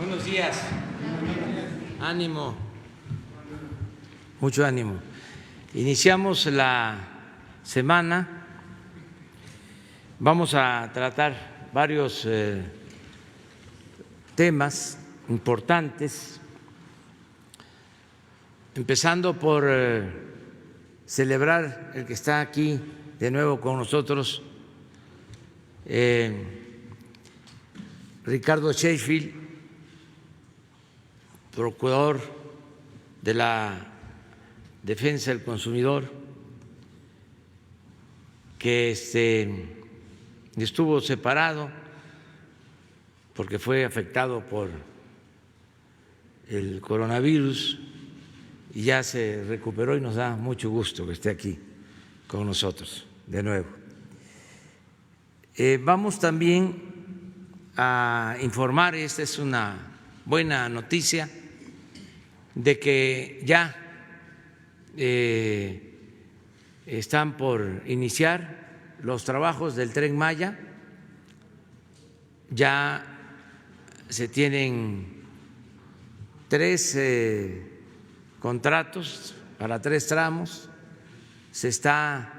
Buenos días. Ánimo. Mucho ánimo. Iniciamos la semana. Vamos a tratar varios temas importantes, empezando por celebrar el que está aquí de nuevo con nosotros, Ricardo Sheffield, procurador de la Defensa del Consumidor, que estuvo separado porque fue afectado por el coronavirus y ya se recuperó, y nos da mucho gusto que esté aquí con nosotros de nuevo. Vamos también a informar, y esta es una buena noticia, de que ya están por iniciar los trabajos del Tren Maya. Ya se tienen 3 contratos para 3 tramos, se está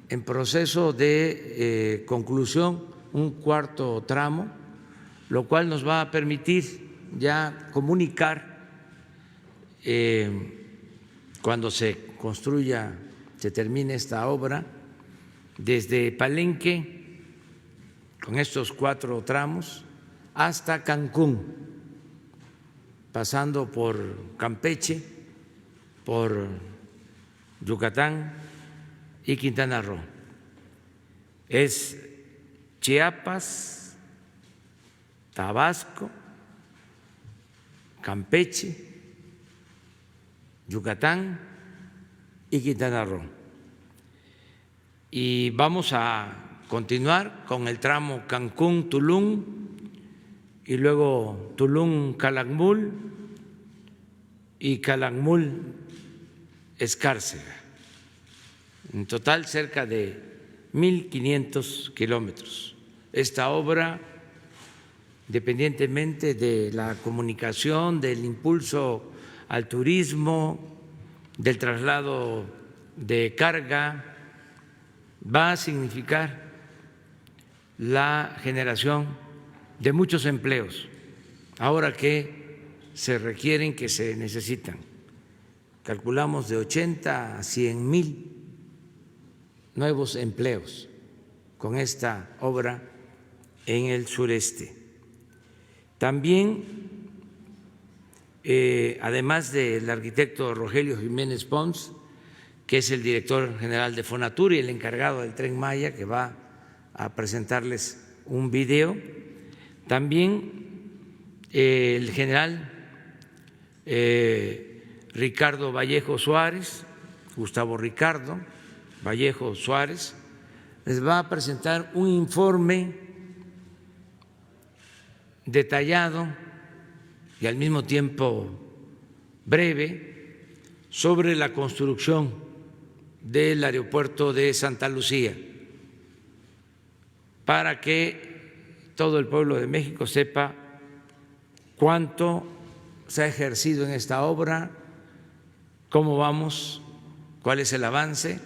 en proceso de conclusión un 4.º tramo, lo cual nos va a permitir ya comunicar cuando se construya, se termine esta obra, desde Palenque, con estos 4 tramos, hasta Cancún, pasando por Campeche, por Yucatán y Quintana Roo. Es Chiapas, Tabasco, Campeche, Yucatán y Quintana Roo. Y vamos a continuar con el tramo Cancún-Tulum y luego Tulum-Calakmul y Calakmul-Escárcega. En total cerca de 1.500 kilómetros. Esta obra, independientemente de la comunicación, del impulso al turismo, del traslado de carga, va a significar la generación de muchos empleos, ahora que se requieren, que se necesitan. Calculamos de 80 a 100,000 nuevos empleos con esta obra en el sureste. También, además del arquitecto Rogelio Jiménez Pons, que es el director general de Fonatur y el encargado del Tren Maya, que va a presentarles un video, también el general Ricardo Vallejo Suárez, Gustavo Ricardo Vallejo Suárez, les va a presentar un informe detallado y al mismo tiempo breve sobre la construcción del aeropuerto de Santa Lucía, para que todo el pueblo de México sepa cuánto se ha ejercido en esta obra, cómo vamos, cuál es el avance,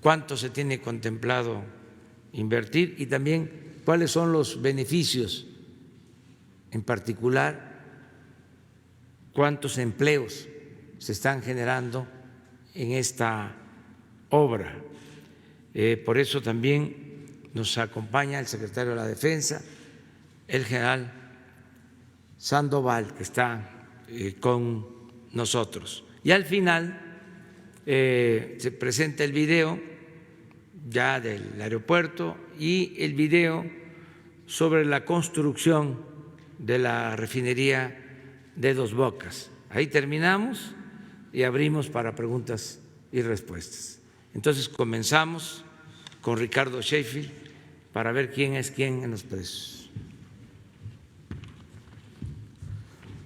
cuánto se tiene contemplado invertir y también cuáles son los beneficios, en particular cuántos empleos se están generando en esta obra. Por eso también nos acompaña el secretario de la Defensa, el general Sandoval, que está con nosotros. Y al final se presenta el video ya del aeropuerto y el video sobre la construcción de la refinería de Dos Bocas. Ahí terminamos y abrimos para preguntas y respuestas. Entonces comenzamos con Ricardo Sheffield para ver quién es quién en los precios.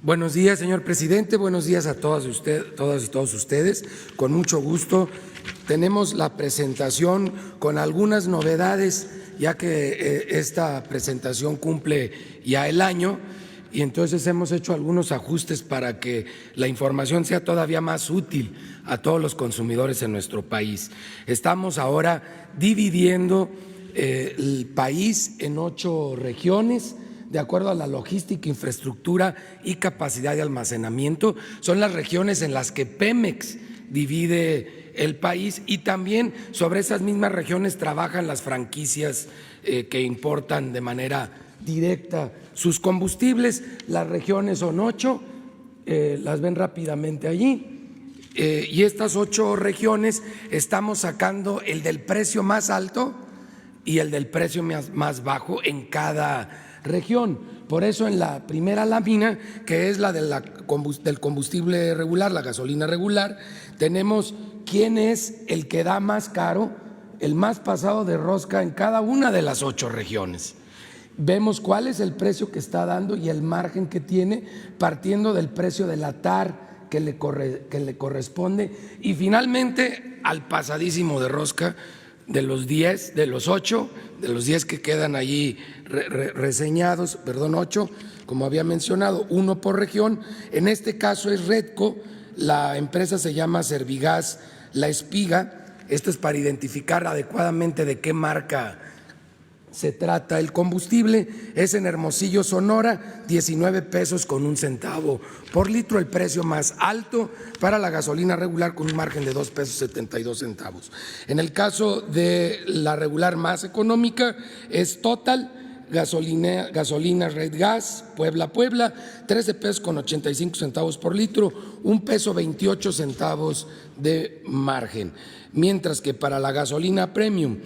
Buenos días, señor presidente. Buenos días a todas y todos ustedes. Con mucho gusto tenemos la presentación con algunas novedades, ya que esta presentación cumple ya el año. y entonces hemos hecho algunos ajustes para que la información sea todavía más útil a todos los consumidores en nuestro país. Estamos ahora dividiendo el país en 8 regiones, de acuerdo a la logística, infraestructura y capacidad de almacenamiento. Son las regiones en las que Pemex divide el país, y también sobre esas mismas regiones trabajan las franquicias que importan de manera directa sus combustibles. Las regiones son 8, las ven rápidamente allí, y estas 8 regiones estamos sacando el del precio más alto y el del precio más bajo en cada región. Por eso en la primera lámina, que es la del combustible regular, la gasolina regular, tenemos quién es el que da más caro, el más pasado de rosca en cada una de las 8 regiones. Vemos cuál es el precio que está dando y el margen que tiene, partiendo del precio de la TAR que le corresponde, y finalmente al pasadísimo de rosca de los 10, de los 8, de los 10 que quedan allí reseñados, 8, como había mencionado, 1 por región. En este caso es Redco, la empresa se llama Servigas La Espiga. Esto es para identificar adecuadamente de qué marca se trata el combustible. Es en Hermosillo, Sonora, 19 pesos con 1 centavo por litro, el precio más alto para la gasolina regular, con un margen de 2 pesos 72 centavos. En el caso de la regular más económica es Total Gasolina Red Gas, Puebla, 13 pesos con 85 centavos por litro, 1 peso 28 centavos de margen. Mientras que para la gasolina premium,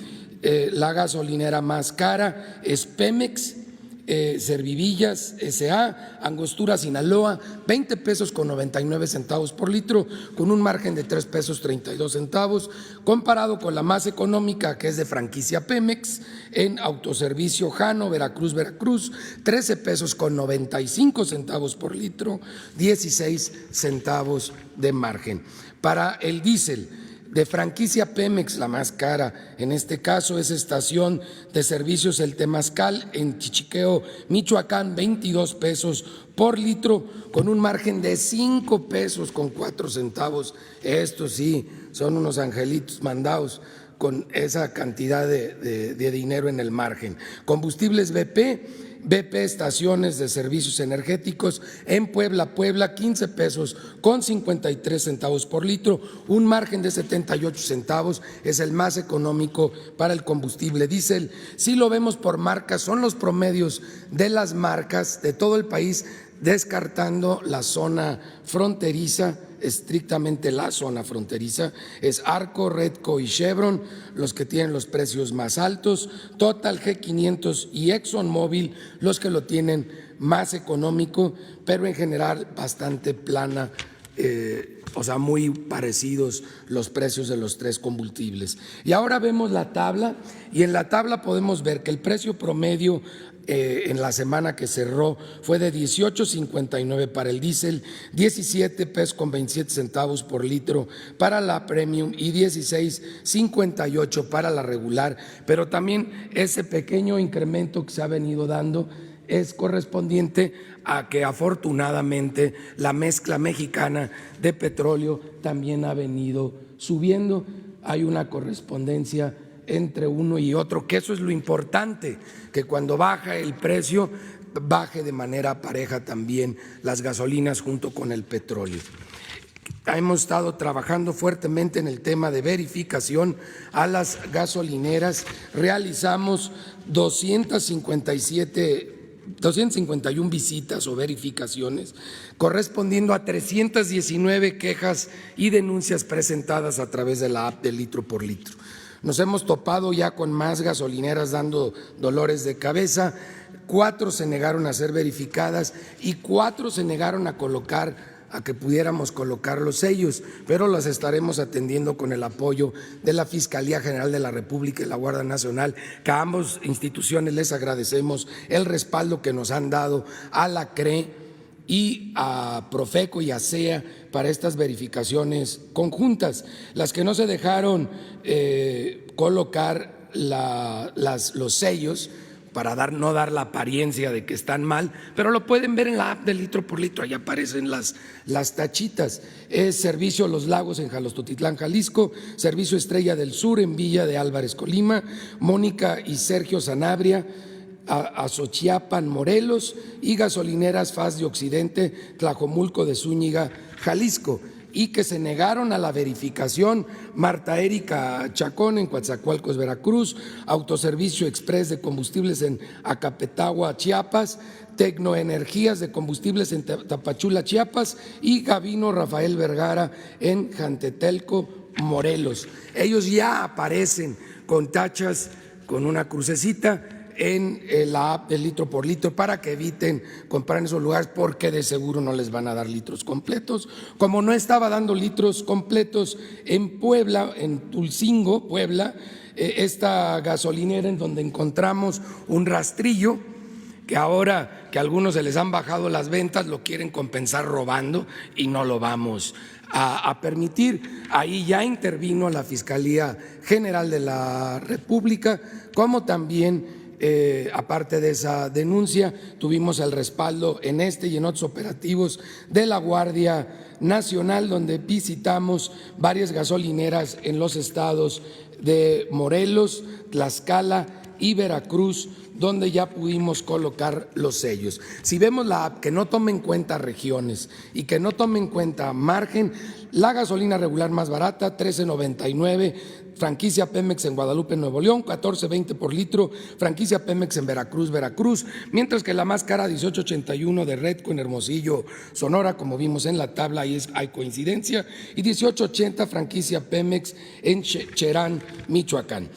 la gasolinera más cara es Pemex, Servivillas S.A., Angostura, Sinaloa, 20 pesos con 99 centavos por litro, con un margen de 3 pesos 32 centavos, comparado con la más económica, que es de franquicia Pemex, en Autoservicio Jano, Veracruz, 13 pesos con 95 centavos por litro, 16 centavos de margen. Para el diésel de franquicia Pemex, la más cara en este caso es Estación de Servicios El Temazcal en Chichiqueo, Michoacán, 22 pesos por litro, con un margen de 5 pesos con 4 centavos. Estos sí son unos angelitos mandados con esa cantidad de dinero en el margen. Combustibles BP Estaciones de Servicios Energéticos en Puebla, 15 pesos con 53 centavos por litro, un margen de 78 centavos, es el más económico para el combustible diésel. Si lo vemos por marcas, son los promedios de las marcas de todo el país, descartando la zona fronteriza, estrictamente la zona fronteriza. Es Arco, Redco y Chevron los que tienen los precios más altos, Total, G500 y ExxonMobil los que lo tienen más económico, pero en general bastante plana, muy parecidos los precios de los 3 combustibles. Y ahora vemos la tabla, y en la tabla podemos ver que el precio promedio en la semana que cerró fue de 18.59 para el diésel, 17 pesos con 27 centavos por litro para la premium y 16.58 para la regular, pero también ese pequeño incremento que se ha venido dando es correspondiente a que afortunadamente la mezcla mexicana de petróleo también ha venido subiendo. Hay una correspondencia entre uno y otro, que eso es lo importante, que cuando baja el precio, baje de manera pareja también las gasolinas junto con el petróleo. Hemos estado trabajando fuertemente en el tema de verificación a las gasolineras. Realizamos 251 visitas o verificaciones, correspondiendo a 319 quejas y denuncias presentadas a través de la app de Litro por Litro. Nos hemos topado ya con más gasolineras dando dolores de cabeza, 4 se negaron a ser verificadas y 4 se negaron a que pudiéramos colocar los sellos, pero las estaremos atendiendo con el apoyo de la Fiscalía General de la República y la Guardia Nacional, que a ambas instituciones les agradecemos el respaldo que nos han dado a la CRE y a Profeco y a SEA para estas verificaciones conjuntas. Las que no se dejaron colocar los sellos, para no dar la apariencia de que están mal, pero lo pueden ver en la app de litro por litro, ahí aparecen las tachitas. Es Servicio Los Lagos en Jalostotitlán, Jalisco, Servicio Estrella del Sur en Villa de Álvarez, Colima, Mónica y Sergio Sanabria, Azochiapan, Morelos, y Gasolineras Faz de Occidente, Tlajomulco de Zúñiga, Jalisco, y que se negaron a la verificación Marta Erika Chacón en Coatzacoalcos, Veracruz, Autoservicio Express de Combustibles en Acapetagua, Chiapas, Tecnoenergías de Combustibles en Tapachula, Chiapas, y Gavino Rafael Vergara en Jantetelco, Morelos. Ellos ya aparecen con tachas, con una crucecita en la app de litro por litro para que eviten comprar en esos lugares, porque de seguro no les van a dar litros completos, como no estaba dando litros completos en Puebla, en Tulcingo, Puebla, esta gasolinera en donde encontramos un rastrillo que ahora que a algunos se les han bajado las ventas lo quieren compensar robando, y no lo vamos a permitir. Ahí ya intervino la Fiscalía General de la República, como también aparte de esa denuncia, tuvimos el respaldo en este y en otros operativos de la Guardia Nacional, donde visitamos varias gasolineras en los estados de Morelos, Tlaxcala y Veracruz, donde ya pudimos colocar los sellos. Si vemos la app que no tome en cuenta regiones y que no tome en cuenta margen, la gasolina regular más barata, 13.99, franquicia Pemex en Guadalupe, Nuevo León, 14.20 por litro, franquicia Pemex en Veracruz, mientras que la más cara, 18.81 de Redco en Hermosillo, Sonora, como vimos en la tabla, ahí hay coincidencia, y 18.80 franquicia Pemex en Cherán, Michoacán.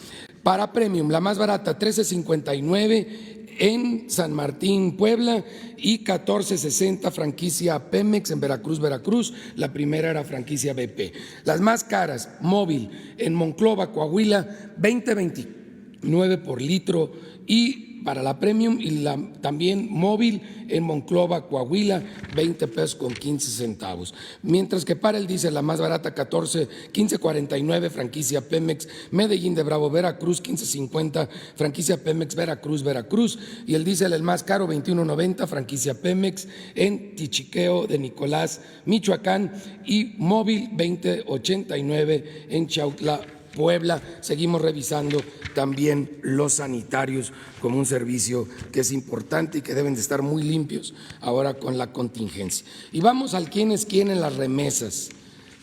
Para Premium, la más barata, 13.59 en San Martín, Puebla, y 14.60 franquicia Pemex en Veracruz, la primera era franquicia BP. Las más caras, Móvil en Monclova, Coahuila, 20.29 por litro, y para la Premium, y también Móvil en Monclova, Coahuila, 20 pesos con 15 centavos. Mientras que para el diésel, la más barata, 15.49 franquicia Pemex Medellín de Bravo, Veracruz, 15.50 franquicia Pemex Veracruz, y el diésel el más caro, 21.90 franquicia Pemex en Tichiqueo de Nicolás, Michoacán, y Móvil 20.89 en Chautla, Puebla. Seguimos revisando también los sanitarios como un servicio que es importante y que deben de estar muy limpios ahora con la contingencia. Y vamos al quién es quién en las remesas,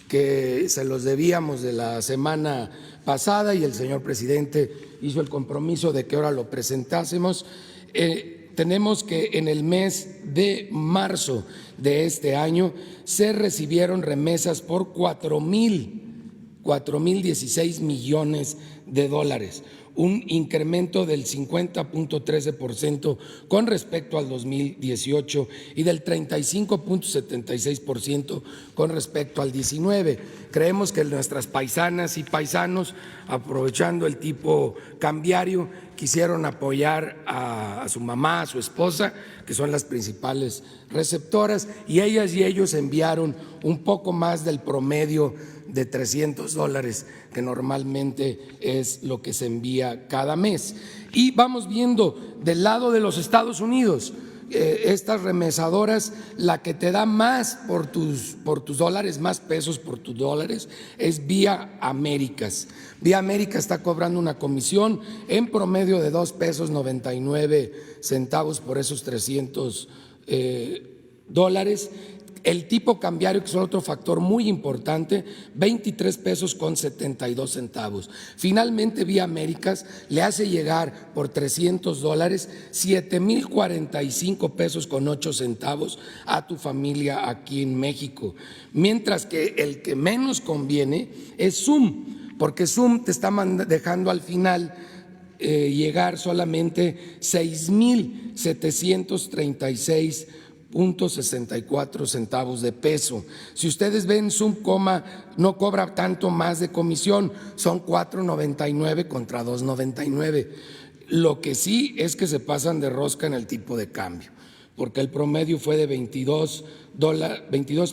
que se los debíamos de la semana pasada y el señor presidente hizo el compromiso de que ahora lo presentásemos. Tenemos que en el mes de marzo de este año se recibieron remesas por 4.016 millones de dólares, un incremento del 50.13% con respecto al 2018 y del 35.76% con respecto al 19. Creemos que nuestras paisanas y paisanos, aprovechando el tipo cambiario, quisieron apoyar a su mamá, a su esposa, que son las principales receptoras, y ellas y ellos enviaron un poco más del promedio de $300, que normalmente es lo que se envía cada mes. Y vamos viendo del lado de los Estados Unidos, estas remesadoras, la que te da más por tus dólares, más pesos por tus dólares, es Vía Américas. Vía América está cobrando una comisión en promedio de $2.99 por esos 300 dólares. El tipo cambiario, que es otro factor muy importante, 23 pesos con 72 centavos. Finalmente, Vía Américas le hace llegar por 300 dólares 7,045 pesos con 8 centavos a tu familia aquí en México. Mientras que el que menos conviene es Zoom, porque Zoom te está dejando al final llegar solamente 6,736.64 centavos de peso. Si ustedes ven, Zoom no cobra tanto más de comisión, son $4.99 contra $2.99. Lo que sí es que se pasan de rosca en el tipo de cambio. porque el promedio fue de 22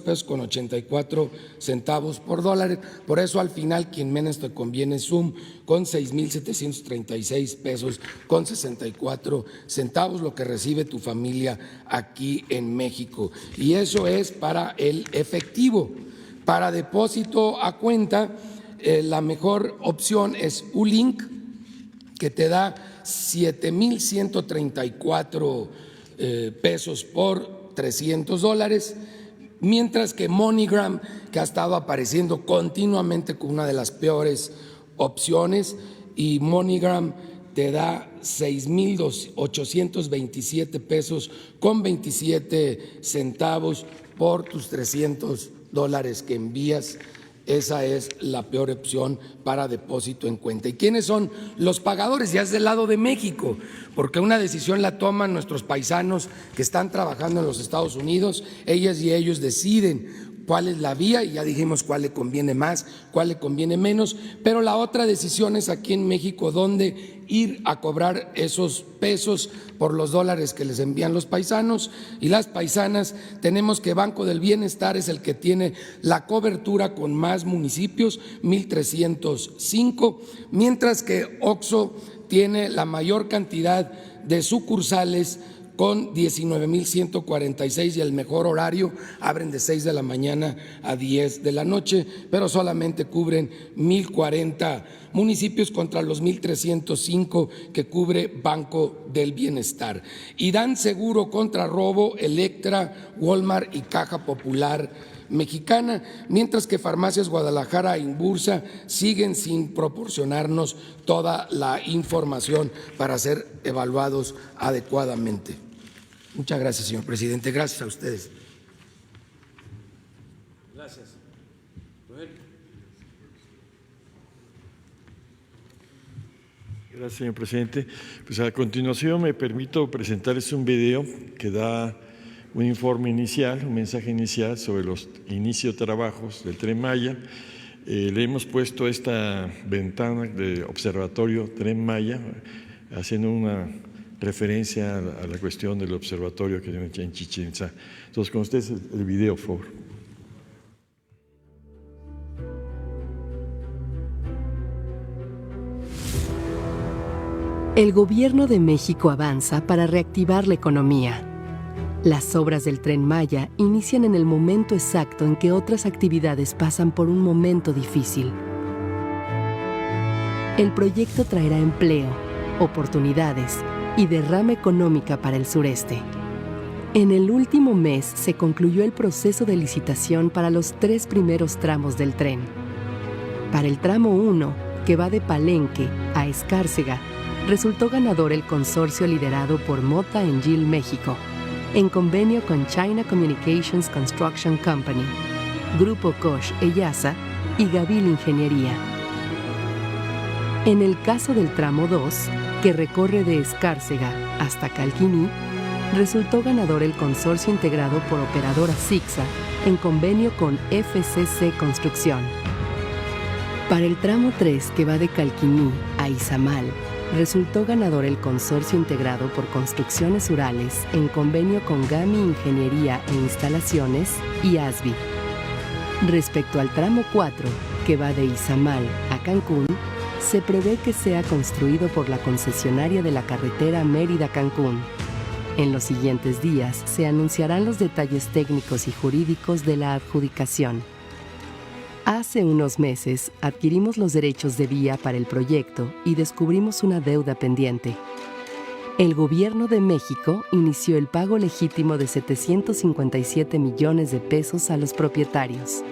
pesos con 84 centavos por dólar. Por eso al final quien menos te conviene es Zoom, con 6,736 pesos con 64 centavos, lo que recibe tu familia aquí en México. Y eso es para el efectivo. Para depósito a cuenta, la mejor opción es Ulink, que te da 7,134 pesos por $300, mientras que MoneyGram, que ha estado apareciendo continuamente con una de las peores opciones, y MoneyGram te da 6,827 pesos con 27 centavos por tus $300 que envías. Esa es la peor opción para depósito en cuenta. ¿Y quiénes son los pagadores? Ya es del lado de México, porque una decisión la toman nuestros paisanos que están trabajando en los Estados Unidos. Ellas y ellos deciden cuál es la vía, y ya dijimos cuál le conviene más, cuál le conviene menos, pero la otra decisión es aquí en México dónde ir a cobrar esos pesos por los dólares que les envían los paisanos y las paisanas. Tenemos que Banco del Bienestar es el que tiene la cobertura con más municipios, 1,305, mientras que OXXO tiene la mayor cantidad de sucursales con 19,146, y el mejor horario, abren de 6 de la mañana a 10 de la noche, pero solamente cubren 1,040 municipios contra los 1,305 que cubre Banco del Bienestar. Y dan seguro contra robo Electra, Walmart y Caja Popular Mexicana, mientras que Farmacias Guadalajara e Inbursa siguen sin proporcionarnos toda la información para ser evaluados adecuadamente. Muchas gracias, señor presidente. Gracias a ustedes. Gracias. Gracias, señor presidente. Pues a continuación me permito presentarles un video que da un informe inicial, un mensaje inicial sobre los inicios de trabajos del Tren Maya. Le hemos puesto esta ventana de observatorio Tren Maya, haciendo una referencia a la cuestión del observatorio que tiene en Chichén Itzá. Entonces, con ustedes el video, por favor. El Gobierno de México avanza para reactivar la economía. Las obras del Tren Maya inician en el momento exacto en que otras actividades pasan por un momento difícil. El proyecto traerá empleo, oportunidades y derrama económica para el sureste. En el último mes se concluyó el proceso de licitación para los 3 primeros tramos del tren. Para el tramo 1, que va de Palenque a Escárcega, resultó ganador el consorcio liderado por Mota Engil México, en convenio con China Communications Construction Company, Grupo Koch Eyasa y Gavil Ingeniería. En el caso del tramo 2, que recorre de Escárcega hasta Calquiní, resultó ganador el consorcio integrado por Operadora Sixa, en convenio con FCC Construcción. Para el tramo 3, que va de Calquiní a Izamal, resultó ganador el consorcio integrado por Construcciones Urales en convenio con GAMI Ingeniería e Instalaciones y ASBI. Respecto al tramo 4, que va de Izamal a Cancún, se prevé que sea construido por la concesionaria de la carretera Mérida-Cancún. En los siguientes días se anunciarán los detalles técnicos y jurídicos de la adjudicación. Hace unos meses adquirimos los derechos de vía para el proyecto y descubrimos una deuda pendiente. El Gobierno de México inició el pago legítimo de 757 millones de pesos a los propietarios.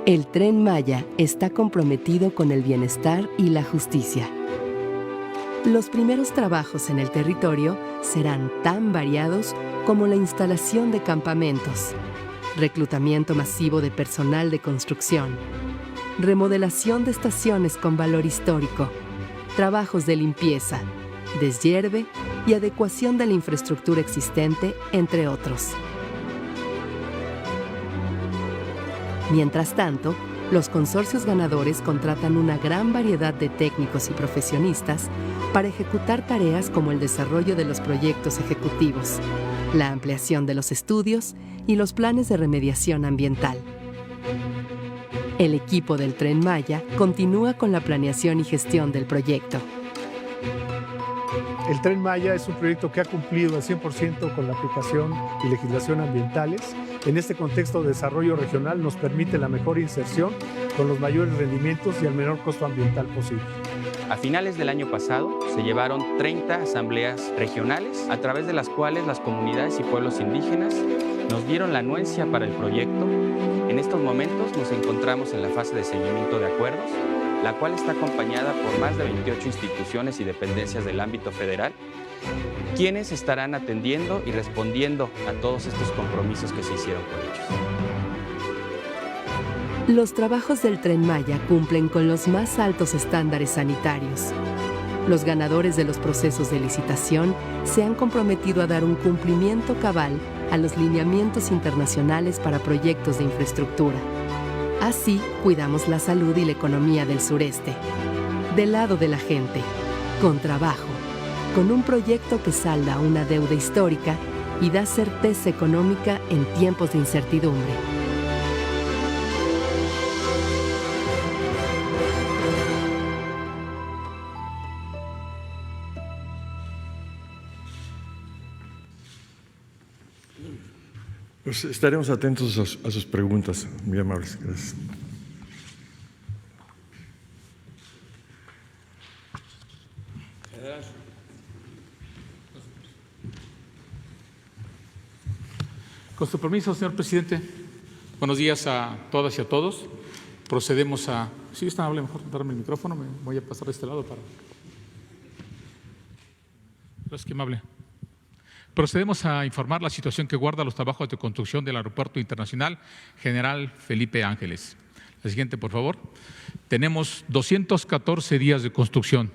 El Tren Maya está comprometido con el bienestar y la justicia. Los primeros trabajos en el territorio serán tan variados como la instalación de campamentos, reclutamiento masivo de personal de construcción, remodelación de estaciones con valor histórico, trabajos de limpieza, deshierve y adecuación de la infraestructura existente, entre otros. Mientras tanto, los consorcios ganadores contratan una gran variedad de técnicos y profesionistas para ejecutar tareas como el desarrollo de los proyectos ejecutivos, la ampliación de los estudios y los planes de remediación ambiental. El equipo del Tren Maya continúa con la planeación y gestión del proyecto. El Tren Maya es un proyecto que ha cumplido al 100% con la aplicación y legislación ambientales. En este contexto de desarrollo regional nos permite la mejor inserción con los mayores rendimientos y el menor costo ambiental posible. A finales del año pasado se llevaron 30 asambleas regionales, a través de las cuales las comunidades y pueblos indígenas nos dieron la anuencia para el proyecto. En estos momentos nos encontramos en la fase de seguimiento de acuerdos, la cual está acompañada por más de 28 instituciones y dependencias del ámbito federal, quienes estarán atendiendo y respondiendo a todos estos compromisos que se hicieron con ellos. Los trabajos del Tren Maya cumplen con los más altos estándares sanitarios. Los ganadores de los procesos de licitación se han comprometido a dar un cumplimiento cabal a los lineamientos internacionales para proyectos de infraestructura. Así, cuidamos la salud y la economía del sureste. Del lado de la gente, con trabajo, con un proyecto que salda una deuda histórica y da certeza económica en tiempos de incertidumbre. Pues estaremos atentos a sus preguntas. Muy amables. Gracias. Con su permiso, señor presidente. Buenos días a todas y a todos. Procedemos a… Sí, está amable, mejor darme el micrófono. Me voy a pasar de este lado para… Gracias, que amable. Procedemos a informar la situación que guarda los trabajos de construcción del Aeropuerto Internacional General Felipe Ángeles. La siguiente, por favor. Tenemos 214 días de construcción.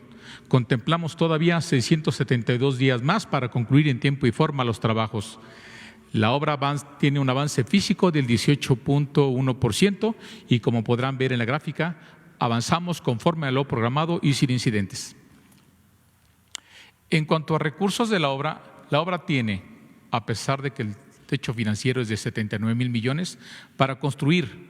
Contemplamos todavía 672 días más para concluir en tiempo y forma los trabajos. La obra tiene un avance físico del 18.1% y, como podrán ver en la gráfica, avanzamos conforme a lo programado y sin incidentes. En cuanto a recursos de la obra tiene, a pesar de que el techo financiero es de 79,000 millones, para construir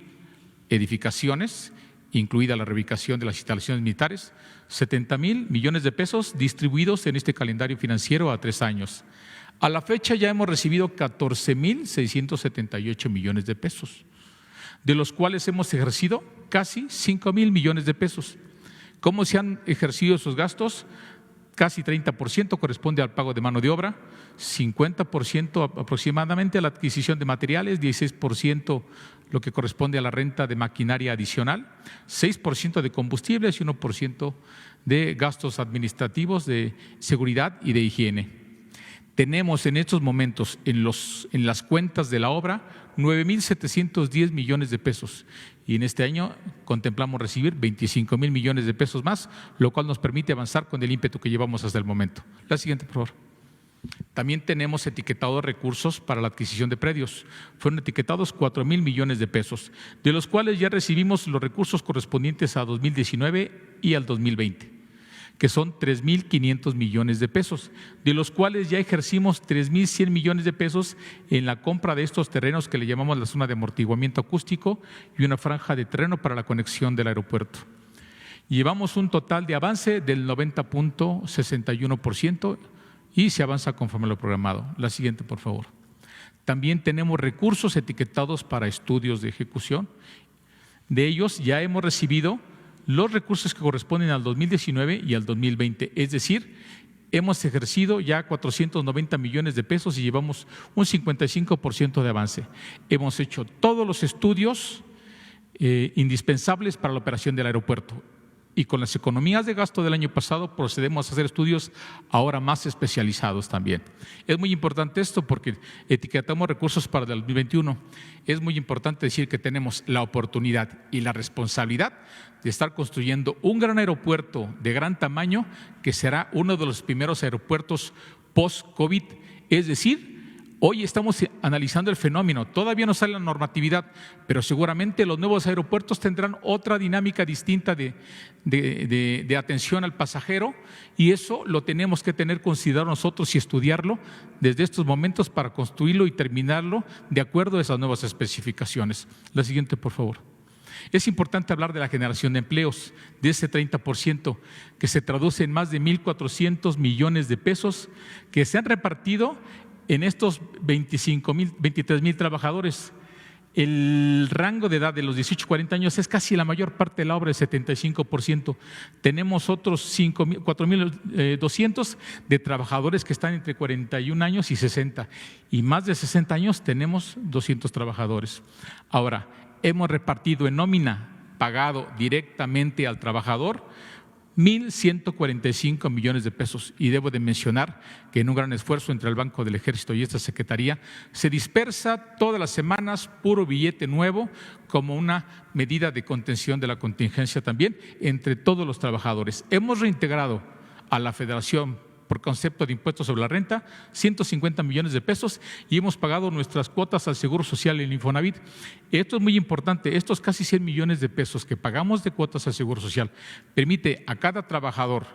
edificaciones, incluida la reubicación de las instalaciones militares, 70,000 millones de pesos distribuidos en este calendario financiero a 3 años. A la fecha ya hemos recibido 14,678 millones de pesos, de los cuales hemos ejercido casi 5,000 millones de pesos. ¿Cómo se han ejercido esos gastos? Casi 30% corresponde al pago de mano de obra, 50% aproximadamente a la adquisición de materiales, 16% lo que corresponde a la renta de maquinaria adicional, 6% de combustibles y 1% de gastos administrativos de seguridad y de higiene. Tenemos en estos momentos en las cuentas de la obra 9,710 millones de pesos y en este año contemplamos recibir 25,000 millones de pesos más, lo cual nos permite avanzar con el ímpetu que llevamos hasta el momento. La siguiente, por favor. También tenemos etiquetados recursos para la adquisición de predios. Fueron etiquetados 4,000 millones de pesos, de los cuales ya recibimos los recursos correspondientes a 2019 y al 2020. Que son 3,500 millones de pesos, de los cuales ya ejercimos 3,100 millones de pesos en la compra de estos terrenos que le llamamos la zona de amortiguamiento acústico y una franja de terreno para la conexión del aeropuerto. Llevamos un total de avance del 90.61% y se avanza conforme a lo programado. La siguiente, por favor. También tenemos recursos etiquetados para estudios de ejecución. De ellos ya hemos recibido los recursos que corresponden al 2019 y al 2020, es decir, hemos ejercido ya 490 millones de pesos y llevamos un 55% de avance. Hemos hecho todos los estudios indispensables para la operación del aeropuerto y con las economías de gasto del año pasado procedemos a hacer estudios ahora más especializados también. Es muy importante esto porque etiquetamos recursos para el 2021. Es muy importante decir que tenemos la oportunidad y la responsabilidad de estar construyendo un gran aeropuerto de gran tamaño que será uno de los primeros aeropuertos post-COVID, es decir, Hoy estamos analizando el fenómeno, todavía no sale la normatividad, pero seguramente los nuevos aeropuertos tendrán otra dinámica distinta de atención al pasajero, y eso lo tenemos que tener considerado nosotros y estudiarlo desde estos momentos para construirlo y terminarlo de acuerdo a esas nuevas especificaciones. La siguiente, por favor. Es importante hablar de la generación de empleos, de ese 30% que se traduce en más de 1.400 millones de pesos que se han repartido en estos 23,000 trabajadores. El rango de edad de los 18 a 40 años es casi la mayor parte de la obra, el 75%. Tenemos otros 4,200 de trabajadores que están entre 41 años y 60. Y más de 60 años tenemos 200 trabajadores. Ahora, hemos repartido en nómina, pagado directamente al trabajador, 1.145 millones de pesos. Y debo de mencionar que en un gran esfuerzo entre el Banco del Ejército y esta Secretaría se dispersa todas las semanas puro billete nuevo como una medida de contención de la contingencia también entre todos los trabajadores. Hemos reintegrado a la Federación por concepto de impuestos sobre la renta, 150 millones de pesos, y hemos pagado nuestras cuotas al Seguro Social y el Infonavit. Esto es muy importante, estos casi 100 millones de pesos que pagamos de cuotas al Seguro Social permite a cada trabajador,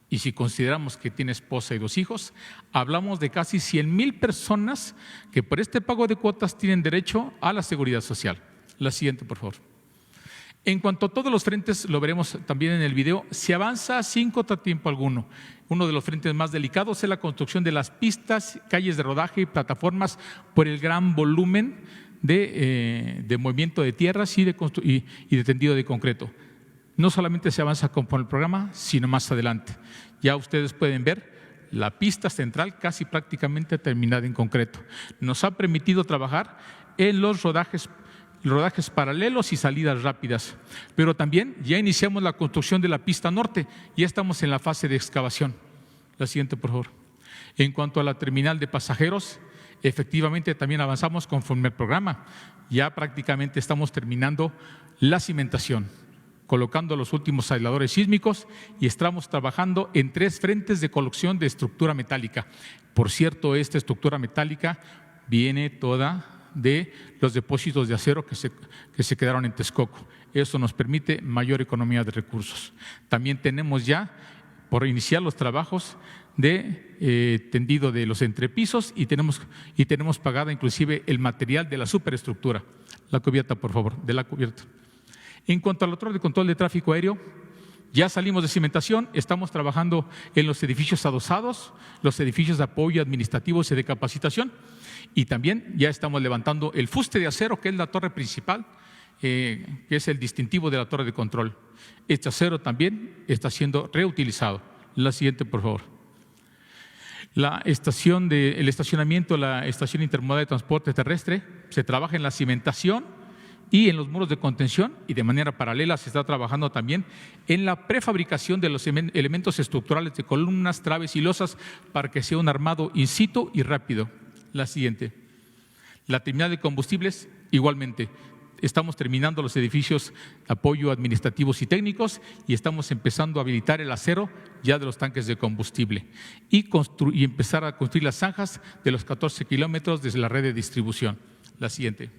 y si consideramos que tiene esposa y 2 hijos, hablamos de casi 100,000 personas que por este pago de cuotas tienen derecho a la seguridad social. La siguiente, por favor. En cuanto a todos los frentes, lo veremos también en el video, se avanza sin contratiempo alguno. Uno de los frentes más delicados es la construcción de las pistas, calles de rodaje y plataformas por el gran volumen de movimiento de tierras y de tendido de concreto. No solamente se avanza con el programa, sino más adelante. Ya ustedes pueden ver la pista central casi prácticamente terminada en concreto. Nos ha permitido trabajar en los rodajes paralelos y salidas rápidas, pero también ya iniciamos la construcción de la pista norte, ya estamos en la fase de excavación. La siguiente, por favor. En cuanto a la terminal de pasajeros, efectivamente también avanzamos conforme al programa, ya prácticamente estamos terminando la cimentación, colocando los últimos aisladores sísmicos y estamos trabajando en 3 frentes de colocación de estructura metálica. Por cierto, esta estructura metálica viene toda de los depósitos de acero que se quedaron en Texcoco. Eso nos permite mayor economía de recursos. También tenemos ya por iniciar los trabajos de tendido de los entrepisos y tenemos pagada inclusive el material de la superestructura. La cubierta, por favor, de la cubierta. En cuanto a la torre de control de tráfico aéreo, ya salimos de cimentación, estamos trabajando en los edificios adosados, los edificios de apoyo administrativos y de capacitación, y también ya estamos levantando el fuste de acero, que es la torre principal, que es el distintivo de la torre de control. Este acero también está siendo reutilizado. La siguiente, por favor. El estacionamiento, la estación intermodal de transporte terrestre, se trabaja en la cimentación y en los muros de contención, y de manera paralela se está trabajando también en la prefabricación de los elementos estructurales de columnas, traves y losas para que sea un armado in situ y rápido. La siguiente. La terminal de combustibles, igualmente. Estamos terminando los edificios de apoyo administrativos y técnicos y estamos empezando a habilitar el acero ya de los tanques de combustible y empezar a construir las zanjas de los 14 kilómetros desde la red de distribución. La siguiente.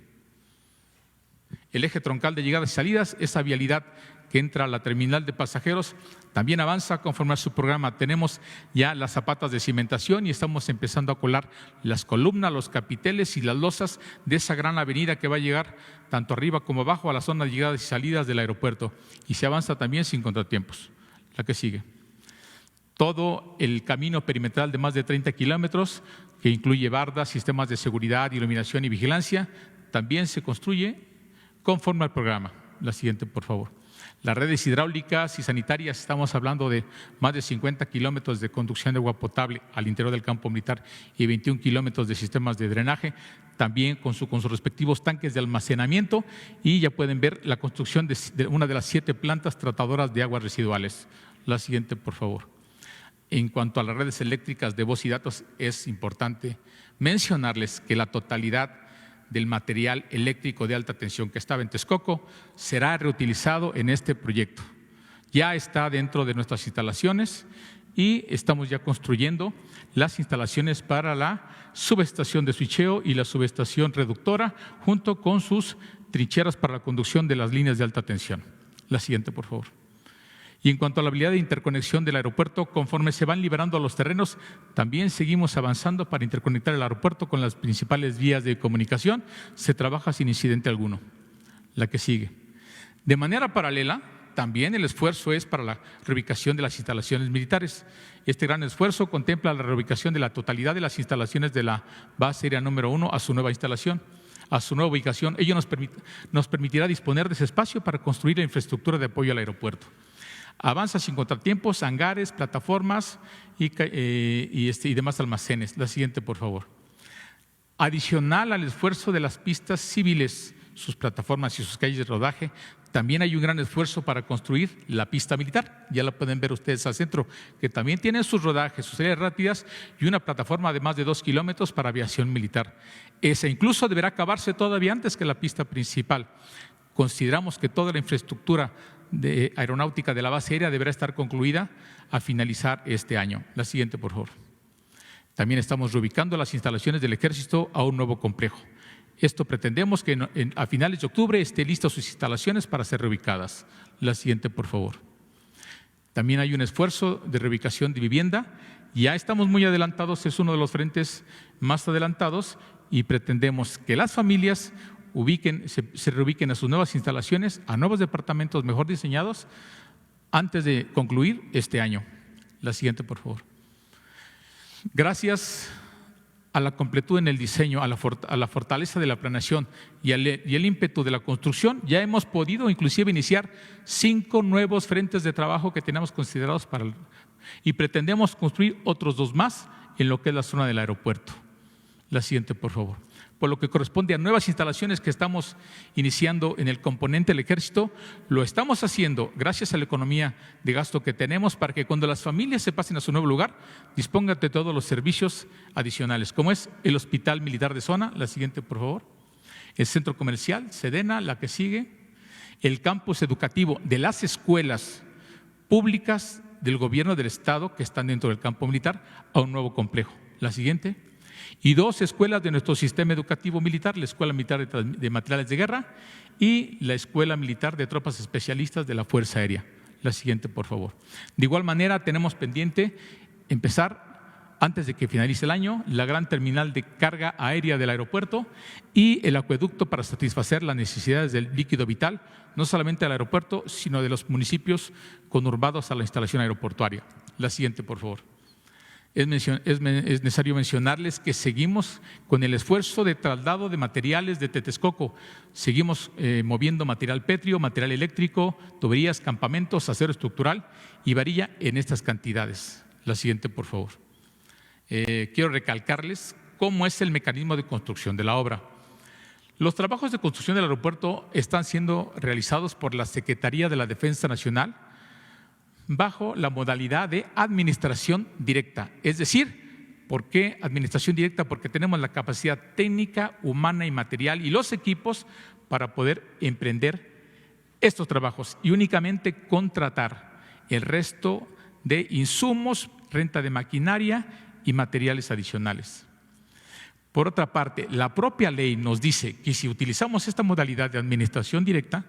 El eje troncal de llegadas y salidas, esa vialidad que entra a la terminal de pasajeros, también avanza conforme a su programa. Tenemos ya las zapatas de cimentación y estamos empezando a colar las columnas, los capiteles y las losas de esa gran avenida que va a llegar tanto arriba como abajo a la zona de llegadas y salidas del aeropuerto. Y se avanza también sin contratiempos. La que sigue. Todo el camino perimetral de más de 30 kilómetros, que incluye bardas, sistemas de seguridad, iluminación y vigilancia, también se construye conforme al programa. La siguiente, por favor. Las redes hidráulicas y sanitarias, estamos hablando de más de 50 kilómetros de conducción de agua potable al interior del campo militar y 21 kilómetros de sistemas de drenaje, también con sus respectivos tanques de almacenamiento, y ya pueden ver la construcción de una de las 7 plantas tratadoras de aguas residuales. La siguiente, por favor. En cuanto a las redes eléctricas de voz y datos, es importante mencionarles que la totalidad del material eléctrico de alta tensión que estaba en Texcoco será reutilizado en este proyecto. Ya está dentro de nuestras instalaciones y estamos ya construyendo las instalaciones para la subestación de switcheo y la subestación reductora, junto con sus trincheras para la conducción de las líneas de alta tensión. La siguiente, por favor. Y en cuanto a la habilidad de interconexión del aeropuerto, conforme se van liberando los terrenos, también seguimos avanzando para interconectar el aeropuerto con las principales vías de comunicación. Se trabaja sin incidente alguno. La que sigue. De manera paralela, también el esfuerzo es para la reubicación de las instalaciones militares. Este gran esfuerzo contempla la reubicación de la totalidad de las instalaciones de la base aérea número 1 a su nueva instalación, a su nueva ubicación. Ello nos permitirá disponer de ese espacio para construir la infraestructura de apoyo al aeropuerto. Avanza sin contratiempos, hangares, plataformas y demás almacenes. La siguiente, por favor. Adicional al esfuerzo de las pistas civiles, sus plataformas y sus calles de rodaje, también hay un gran esfuerzo para construir la pista militar. Ya la pueden ver ustedes al centro, que también tiene sus rodajes, sus salidas rápidas y una plataforma de más de 2 kilómetros para aviación militar. Esa incluso deberá acabarse todavía antes que la pista principal. Consideramos que toda la infraestructura de aeronáutica de la base aérea deberá estar concluida a finalizar este año. La siguiente, por favor. También estamos reubicando las instalaciones del Ejército a un nuevo complejo. Esto pretendemos que a finales de octubre estén listas sus instalaciones para ser reubicadas. La siguiente, por favor. También hay un esfuerzo de reubicación de vivienda. Ya estamos muy adelantados, es uno de los frentes más adelantados y pretendemos que las familias se reubiquen a sus nuevas instalaciones, a nuevos departamentos mejor diseñados antes de concluir este año. La siguiente, por favor. Gracias a la completud en el diseño, a la fortaleza de la planeación y el ímpetu de la construcción, ya hemos podido inclusive iniciar 5 nuevos frentes de trabajo que tenemos considerados y pretendemos construir otros 2 más en lo que es la zona del aeropuerto. La siguiente, por favor. Por lo que corresponde a nuevas instalaciones que estamos iniciando en el componente del Ejército, lo estamos haciendo gracias a la economía de gasto que tenemos para que cuando las familias se pasen a su nuevo lugar, dispongan de todos los servicios adicionales, como es el Hospital Militar de Zona, la siguiente, por favor, el Centro Comercial, Sedena, la que sigue, el campus educativo de las escuelas públicas del gobierno del Estado que están dentro del campo militar a un nuevo complejo. La siguiente. Y 2 escuelas de nuestro sistema educativo militar, la Escuela Militar de Materiales de Guerra y la Escuela Militar de Tropas Especialistas de la Fuerza Aérea. La siguiente, por favor. De igual manera, tenemos pendiente empezar, antes de que finalice el año, la gran terminal de carga aérea del aeropuerto y el acueducto para satisfacer las necesidades del líquido vital, no solamente del aeropuerto, sino de los municipios conurbados a la instalación aeroportuaria. La siguiente, por favor. Es necesario mencionarles que seguimos con el esfuerzo de traslado de materiales de Texcoco. Seguimos moviendo material pétreo, material eléctrico, tuberías, campamentos, acero estructural y varilla en estas cantidades. La siguiente, por favor. Quiero recalcarles cómo es el mecanismo de construcción de la obra. Los trabajos de construcción del aeropuerto están siendo realizados por la Secretaría de la Defensa Nacional bajo la modalidad de administración directa. Es decir, ¿por qué administración directa? Porque tenemos la capacidad técnica, humana y material y los equipos para poder emprender estos trabajos y únicamente contratar el resto de insumos, renta de maquinaria y materiales adicionales. Por otra parte, la propia ley nos dice que si utilizamos esta modalidad de administración directa,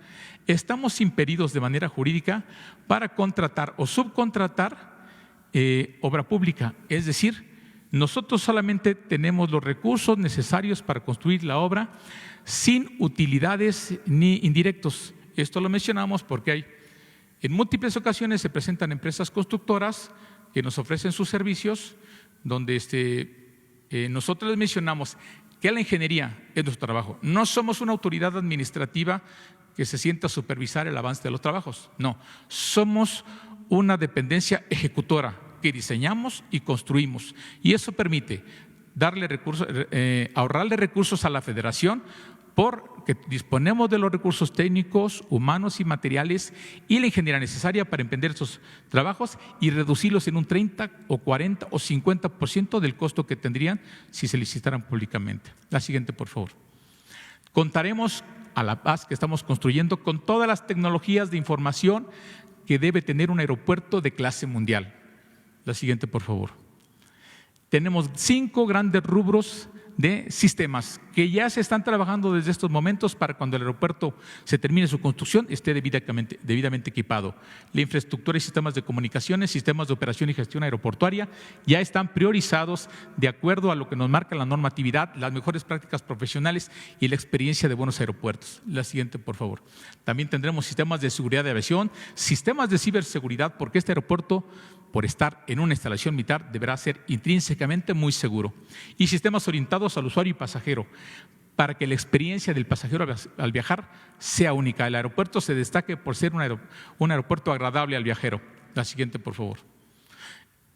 estamos impedidos de manera jurídica para contratar o subcontratar obra pública. Es decir, nosotros solamente tenemos los recursos necesarios para construir la obra sin utilidades ni indirectos. Esto lo mencionamos porque en múltiples ocasiones se presentan empresas constructoras que nos ofrecen sus servicios donde nosotros les mencionamos que la ingeniería es nuestro trabajo. No somos una autoridad administrativa que se sienta a supervisar el avance de los trabajos. No, somos una dependencia ejecutora que diseñamos y construimos. Y eso permite ahorrarle recursos a la Federación porque disponemos de los recursos técnicos, humanos y materiales y la ingeniería necesaria para emprender estos trabajos y reducirlos en un 30 o 40 o 50% del costo que tendrían si se licitaran públicamente. La siguiente, por favor. Contaremos a la paz que estamos construyendo con todas las tecnologías de información que debe tener un aeropuerto de clase mundial. La siguiente, por favor. Tenemos 5 grandes rubros de sistemas que ya se están trabajando desde estos momentos para cuando el aeropuerto se termine su construcción esté debidamente equipado. La infraestructura y sistemas de comunicaciones, sistemas de operación y gestión aeroportuaria ya están priorizados de acuerdo a lo que nos marca la normatividad, las mejores prácticas profesionales y la experiencia de buenos aeropuertos. La siguiente, por favor. También tendremos sistemas de seguridad de aviación, sistemas de ciberseguridad, porque este aeropuerto, por estar en una instalación militar, deberá ser intrínsecamente muy seguro. Y sistemas orientados al usuario y pasajero, para que la experiencia del pasajero al viajar sea única. El aeropuerto se destaque por ser un aeropuerto agradable al viajero. La siguiente, por favor.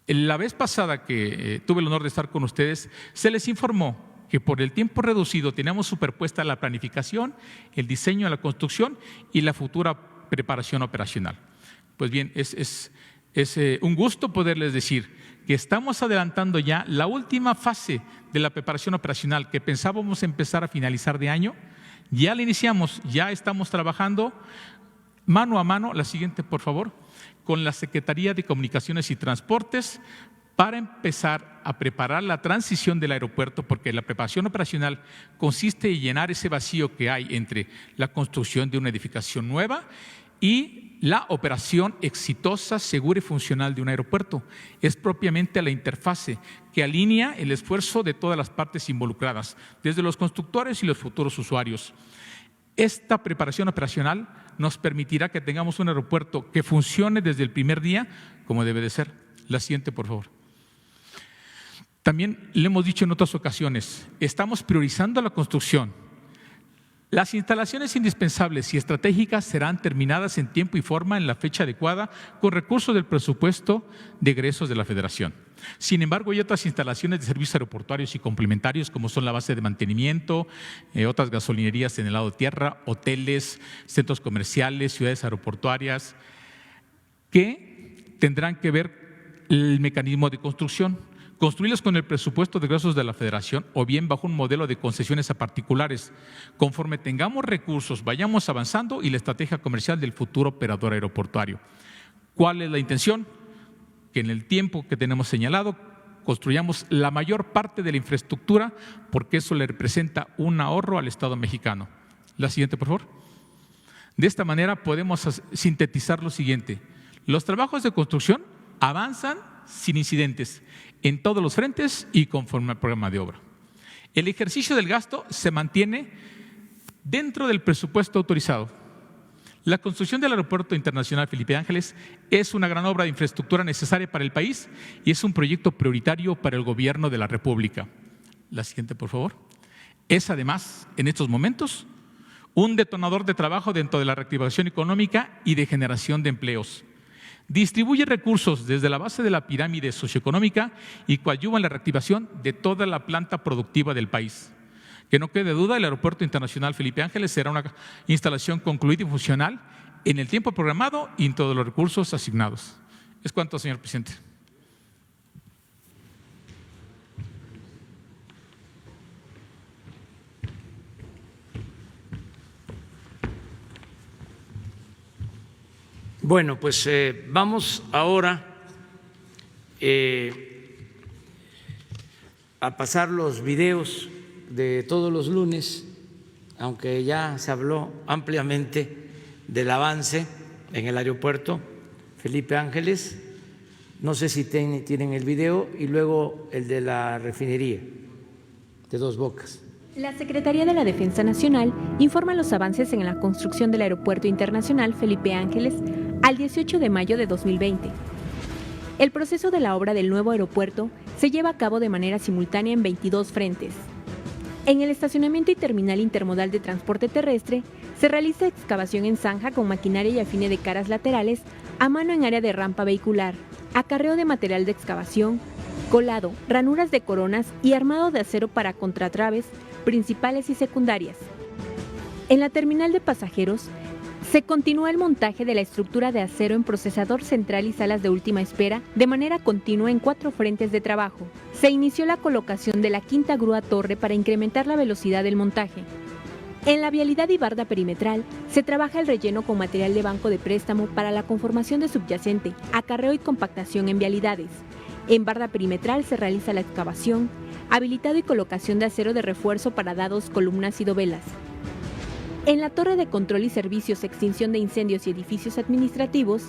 La vez pasada que tuve el honor de estar con ustedes, se les informó que por el tiempo reducido teníamos superpuesta la planificación, el diseño de la construcción y la futura preparación operacional. Pues bien, es un gusto poderles decir que estamos adelantando ya la última fase de la preparación operacional que pensábamos empezar a finalizar de año. Ya la iniciamos, ya estamos trabajando mano a mano, la siguiente por favor, con la Secretaría de Comunicaciones y Transportes para empezar a preparar la transición del aeropuerto, porque la preparación operacional consiste en llenar ese vacío que hay entre la construcción de una edificación nueva y la operación exitosa, segura y funcional de un aeropuerto. Es propiamente la interfase que alinea el esfuerzo de todas las partes involucradas, desde los constructores y los futuros usuarios. Esta preparación operacional nos permitirá que tengamos un aeropuerto que funcione desde el primer día como debe de ser. La siguiente, por favor. También le hemos dicho en otras ocasiones, estamos priorizando la construcción. Las instalaciones indispensables y estratégicas serán terminadas en tiempo y forma en la fecha adecuada con recursos del presupuesto de egresos de la Federación. Sin embargo, hay otras instalaciones de servicios aeroportuarios y complementarios como son la base de mantenimiento, otras gasolinerías en el lado de tierra, hoteles, centros comerciales, ciudades aeroportuarias, que tendrán que ver el mecanismo de construcción. Construirlos con el presupuesto de egresos de la Federación o bien bajo un modelo de concesiones a particulares. Conforme tengamos recursos, vayamos avanzando y la estrategia comercial del futuro operador aeroportuario. ¿Cuál es la intención? Que en el tiempo que tenemos señalado construyamos la mayor parte de la infraestructura porque eso le representa un ahorro al Estado mexicano. La siguiente, por favor. De esta manera podemos sintetizar lo siguiente. Los trabajos de construcción avanzan sin incidentes en todos los frentes y conforme al programa de obra. El ejercicio del gasto se mantiene dentro del presupuesto autorizado. La construcción del Aeropuerto Internacional Felipe Ángeles es una gran obra de infraestructura necesaria para el país y es un proyecto prioritario para el Gobierno de la República. La siguiente, por favor. Es además, en estos momentos, un detonador de trabajo dentro de la reactivación económica y de generación de empleos. Distribuye recursos desde la base de la pirámide socioeconómica y coadyuva en la reactivación de toda la planta productiva del país. Que no quede duda, el Aeropuerto Internacional Felipe Ángeles será una instalación concluida y funcional en el tiempo programado y en todos los recursos asignados. Es cuanto, señor presidente. Bueno, pues vamos ahora a pasar los videos de todos los lunes, aunque ya se habló ampliamente del avance en el aeropuerto Felipe Ángeles. No sé si tienen el video y luego el de la refinería de Dos Bocas. La Secretaría de la Defensa Nacional informa los avances en la construcción del Aeropuerto Internacional Felipe Ángeles al 18 de mayo de 2020. El proceso de la obra del nuevo aeropuerto se lleva a cabo de manera simultánea en 22 frentes. En el estacionamiento y terminal intermodal de transporte terrestre se realiza excavación en zanja con maquinaria y afine de caras laterales a mano en área de rampa vehicular, acarreo de material de excavación, colado, ranuras de coronas y armado de acero para contratraves principales y secundarias. En la terminal de pasajeros se continúa el montaje de la estructura de acero en procesador central y salas de última espera de manera continua en 4 frentes de trabajo. Se inició la colocación de la quinta grúa torre para incrementar la velocidad del montaje. En la vialidad y barda perimetral se trabaja el relleno con material de banco de préstamo para la conformación de subyacente, acarreo y compactación en vialidades. En barda perimetral se realiza la excavación, habilitado y colocación de acero de refuerzo para dados, columnas y dovelas. En la torre de control y servicios, extinción de incendios y edificios administrativos,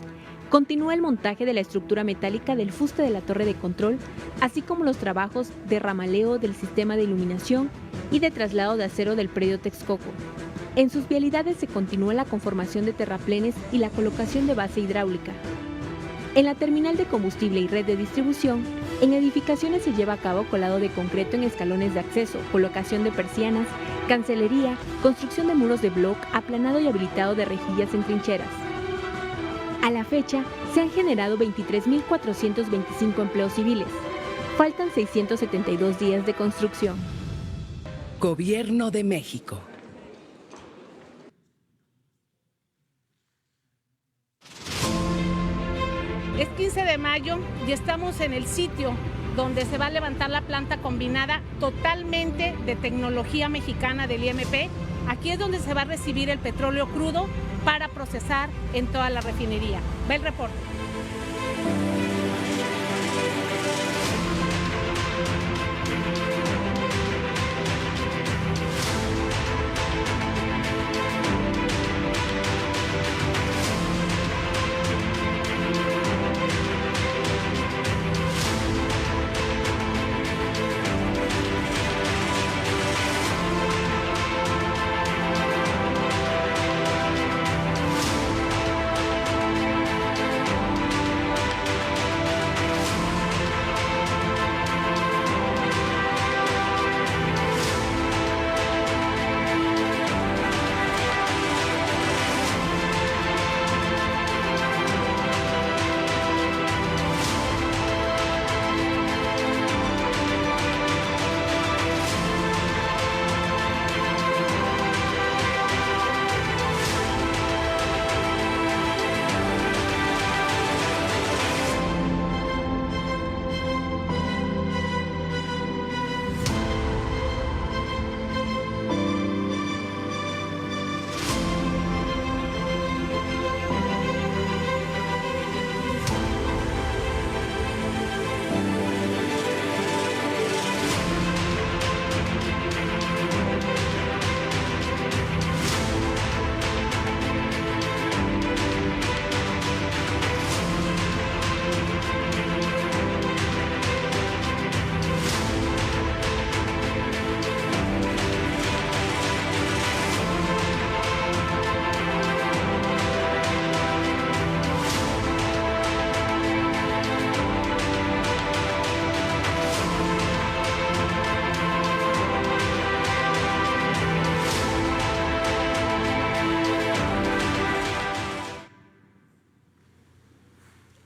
continúa el montaje de la estructura metálica del fuste de la torre de control, así como los trabajos de ramaleo del sistema de iluminación y de traslado de acero del predio Texcoco. En sus vialidades se continúa la conformación de terraplenes y la colocación de base hidráulica. En la terminal de combustible y red de distribución, en edificaciones se lleva a cabo colado de concreto en escalones de acceso, colocación de persianas, cancelería, construcción de muros de bloc, aplanado y habilitado de rejillas en trincheras. A la fecha, se han generado 23.425 empleos civiles. Faltan 672 días de construcción. Gobierno de México. Es 15 de mayo y estamos en el sitio donde se va a levantar la planta combinada totalmente de tecnología mexicana del IMP. Aquí es donde se va a recibir el petróleo crudo para procesar en toda la refinería. Ve el reporte.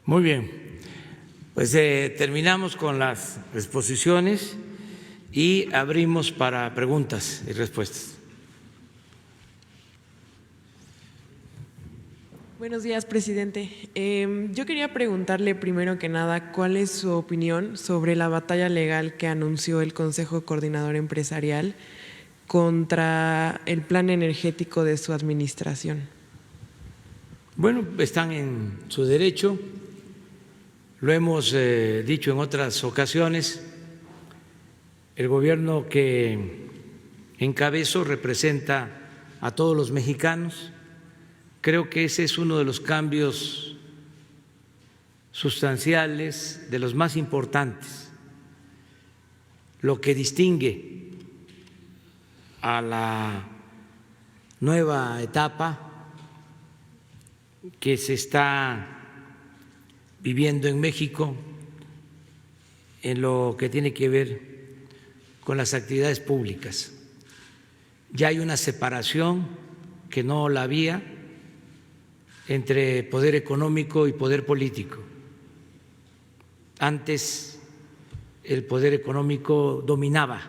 Muy bien, pues terminamos con las exposiciones y abrimos para preguntas y respuestas. Buenos días, presidente. Yo quería preguntarle primero que nada cuál es su opinión sobre la batalla legal que anunció el Consejo Coordinador Empresarial contra el plan energético de su administración. Bueno, están en su derecho. Lo hemos dicho en otras ocasiones, el gobierno que encabezo representa a todos los mexicanos. Creo que ese es uno de los cambios sustanciales, de los más importantes, lo que distingue a la nueva etapa que se está viviendo en México en lo que tiene que ver con las actividades públicas. Ya hay una separación que no la había entre poder económico y poder político. Antes el poder económico dominaba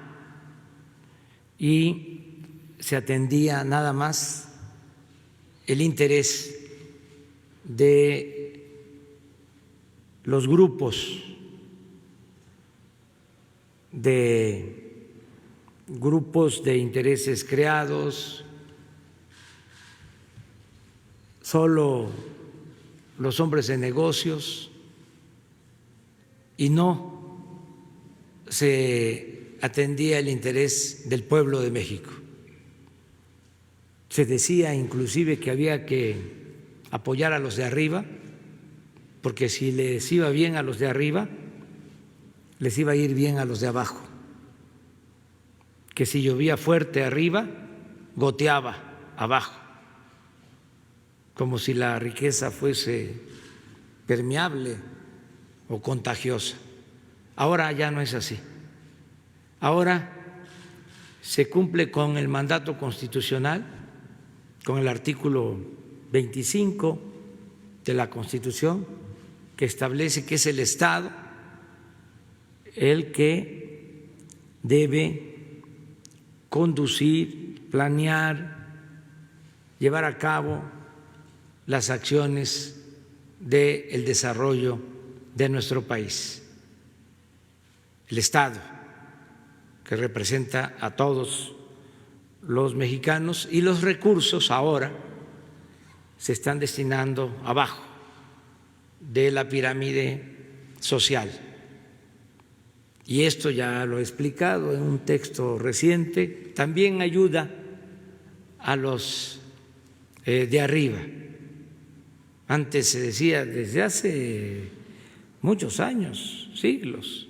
y se atendía nada más el interés de los grupos de intereses creados, solo los hombres de negocios y no se atendía el interés del pueblo de México. Se decía inclusive que había que apoyar a los de arriba, porque si les iba bien a los de arriba, les iba a ir bien a los de abajo, que si llovía fuerte arriba, goteaba abajo, como si la riqueza fuese permeable o contagiosa. Ahora ya no es así. Ahora se cumple con el mandato constitucional, con el artículo 25 de la Constitución, que establece que es el Estado el que debe conducir, planear, llevar a cabo las acciones del desarrollo de nuestro país. El Estado, que representa a todos los mexicanos, y los recursos ahora se están destinando abajo de la pirámide social. Y esto ya lo he explicado en un texto reciente. También ayuda a los de arriba. Antes se decía, desde hace muchos años, siglos,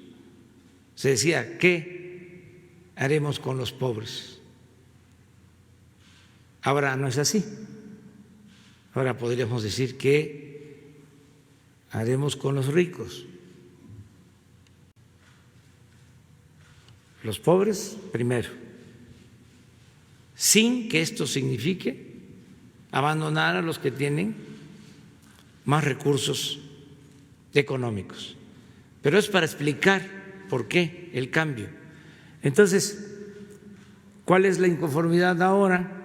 se decía, ¿qué haremos con los pobres? Ahora no es así. Ahora podríamos decir, ¿qué haremos con los ricos? Los pobres primero, sin que esto signifique abandonar a los que tienen más recursos económicos. Pero es para explicar por qué el cambio. Entonces, ¿cuál es la inconformidad ahora?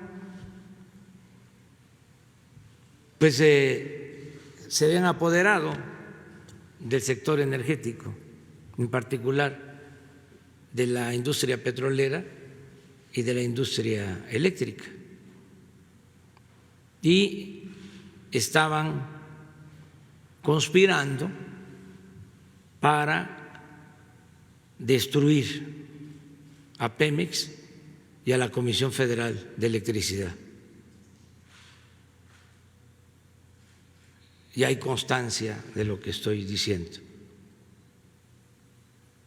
Pues se habían apoderado del sector energético, en particular de la industria petrolera y de la industria eléctrica, y estaban conspirando para destruir a Pemex y a la Comisión Federal de Electricidad. Y hay constancia de lo que estoy diciendo.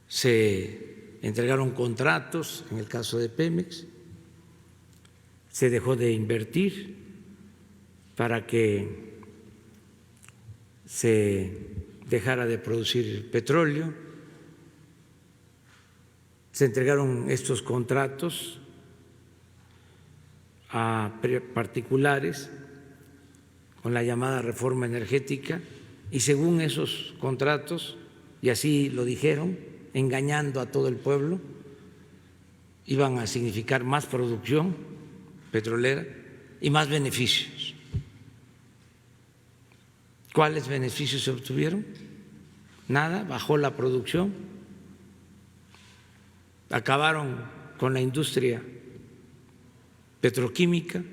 Se entregaron contratos en el caso de Pemex, se dejó de invertir para que se dejara de producir petróleo, se entregaron estos contratos a particulares con la llamada reforma energética, y según esos contratos, y así lo dijeron, engañando a todo el pueblo, iban a significar más producción petrolera y más beneficios. ¿Cuáles beneficios se obtuvieron? Nada, bajó la producción, acabaron con la industria petroquímica,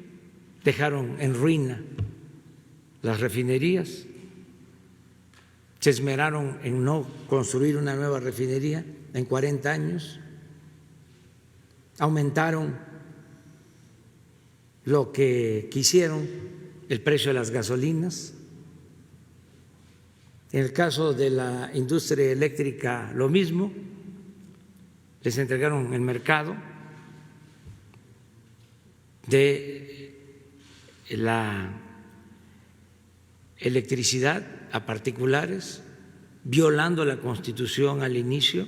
dejaron en ruina las refinerías, se esmeraron en no construir una nueva refinería en 40 años, aumentaron lo que quisieron, el precio de las gasolinas. En el caso de la industria eléctrica, lo mismo, les entregaron el mercado de la electricidad a particulares, violando la Constitución al inicio,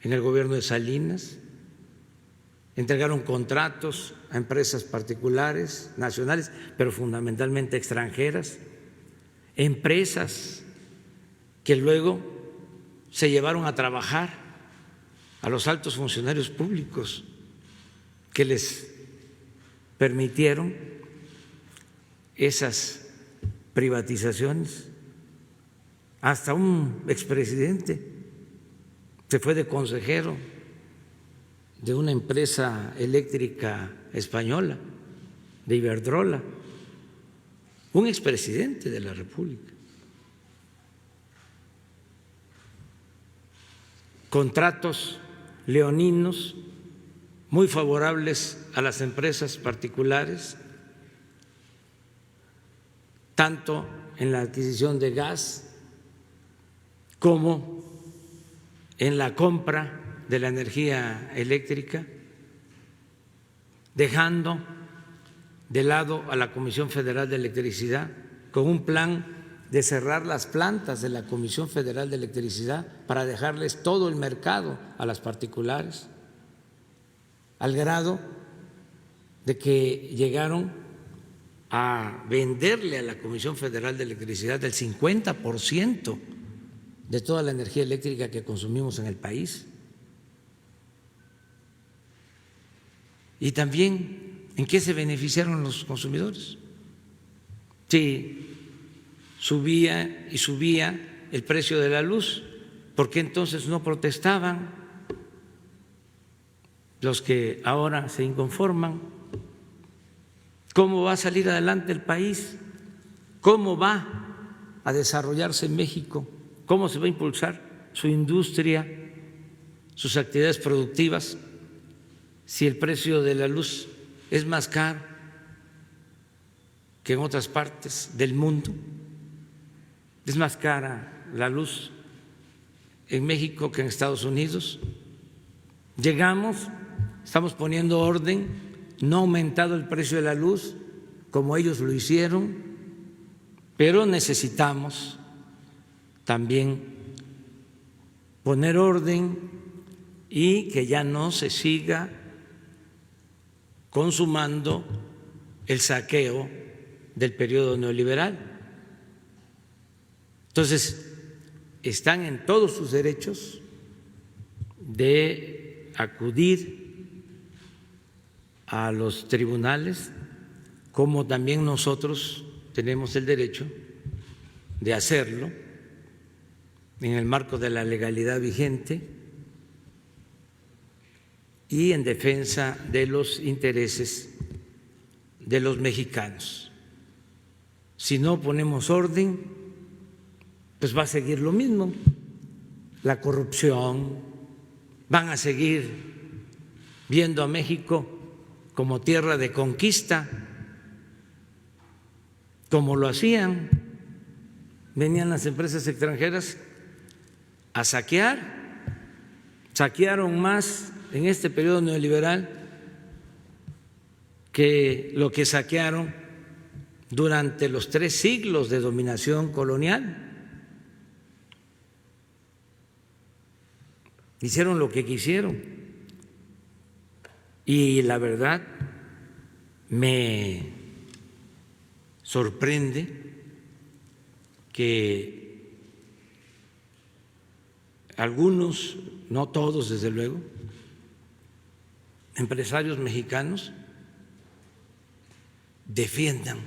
en el gobierno de Salinas. Entregaron contratos a empresas particulares, nacionales, pero fundamentalmente extranjeras, empresas que luego se llevaron a trabajar a los altos funcionarios públicos, que les permitieron esas privatizaciones. Hasta un expresidente se fue de consejero de una empresa eléctrica española, de Iberdrola, un expresidente de la República. contratos leoninos muy favorables a las empresas particulares, tanto en la adquisición de gas como en la compra de la energía eléctrica, dejando de lado a la Comisión Federal de Electricidad con un plan de cerrar las plantas de la Comisión Federal de Electricidad para dejarles todo el mercado a las particulares, al grado de que llegaron a venderle a la Comisión Federal de Electricidad el 50% de toda la energía eléctrica que consumimos en el país. Y también, ¿en qué se beneficiaron los consumidores? Sí, subía y subía el precio de la luz, ¿por qué entonces no protestaban los que ahora se inconforman? ¿Cómo va a salir adelante el país? ¿Cómo va a desarrollarse México? ¿Cómo se va a impulsar su industria, sus actividades productivas, si el precio de la luz es más caro que en otras partes del mundo? ¿Es más cara la luz en México que en Estados Unidos? Llegamos, estamos poniendo orden, no ha aumentado el precio de la luz como ellos lo hicieron, pero necesitamos también poner orden y que ya no se siga consumando el saqueo del periodo neoliberal. Entonces, están en todos sus derechos de acudir a los tribunales, como también nosotros tenemos el derecho de hacerlo en el marco de la legalidad vigente y en defensa de los intereses de los mexicanos. Si no ponemos orden, pues va a seguir lo mismo, la corrupción, van a seguir viendo a México como tierra de conquista, como lo hacían, venían las empresas extranjeras a saquear, saquearon más en este periodo neoliberal que lo que saquearon durante los 3 siglos de dominación colonial. Hicieron lo que quisieron y la verdad me sorprende que algunos, no todos desde luego, empresarios mexicanos defiendan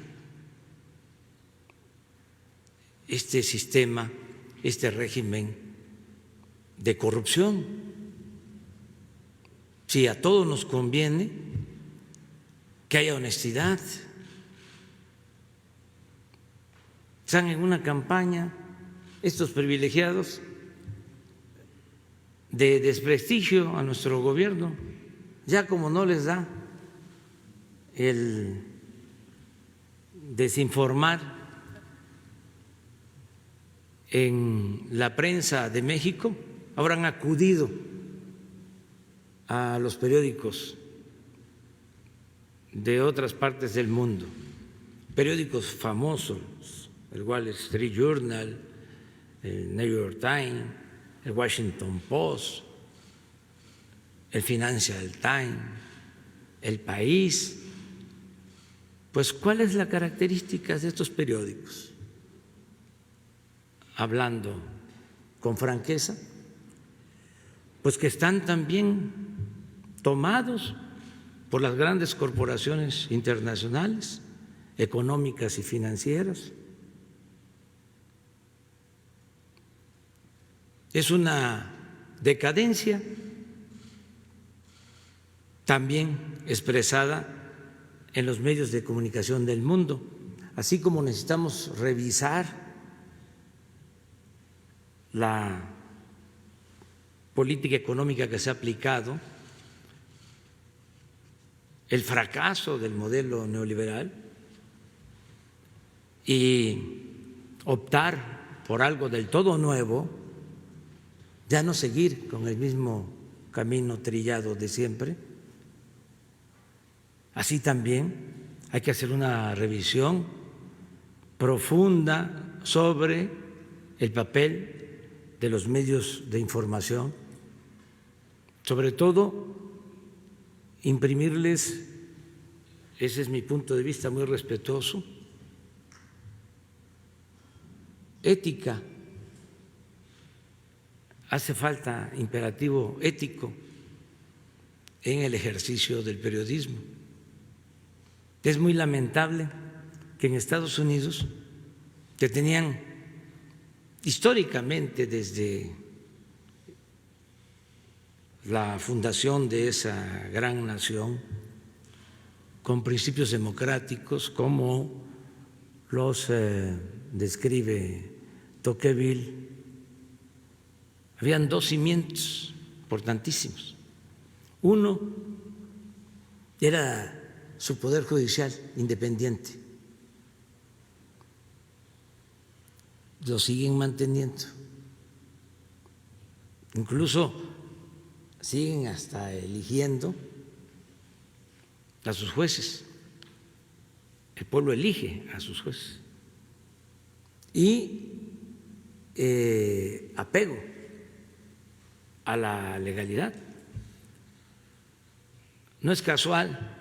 este sistema, este régimen de corrupción. Si a todos nos conviene que haya honestidad, están en una campaña estos privilegiados de desprestigio a nuestro gobierno, ya como no les da el desinformar en la prensa de México, ahora han acudido a los periódicos de otras partes del mundo, periódicos famosos, el Wall Street Journal, el New York Times, el Washington Post, el Financial Times, El País. Pues, ¿cuál es la característica de estos periódicos? Hablando con franqueza, pues que están también tomados por las grandes corporaciones internacionales, económicas y financieras. Es una decadencia también expresada en los medios de comunicación del mundo, así como necesitamos revisar la política económica que se ha aplicado, el fracaso del modelo neoliberal y optar por algo del todo nuevo, ya no seguir con el mismo camino trillado de siempre. Así también hay que hacer una revisión profunda sobre el papel de los medios de información, sobre todo imprimirles, ese es mi punto de vista muy respetuoso, ética. Hace falta imperativo ético en el ejercicio del periodismo. Es muy lamentable que en Estados Unidos, que tenían históricamente desde la fundación de esa gran nación, con principios democráticos como los describe Tocqueville, habían dos cimientos importantísimos. Uno era su poder judicial independiente. Lo siguen manteniendo. Incluso siguen hasta eligiendo a sus jueces. El pueblo elige a sus jueces. Y apego a la legalidad. No es casual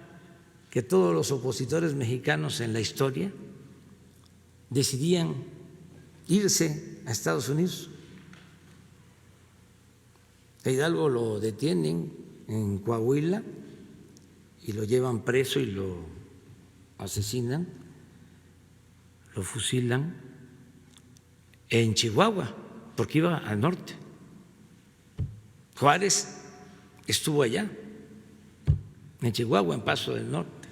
que todos los opositores mexicanos en la historia decidían irse a Estados Unidos. A Hidalgo lo detienen en Coahuila y lo llevan preso y lo asesinan, lo fusilan en Chihuahua, porque iba al norte. Juárez estuvo allá, en Chihuahua, en Paso del Norte,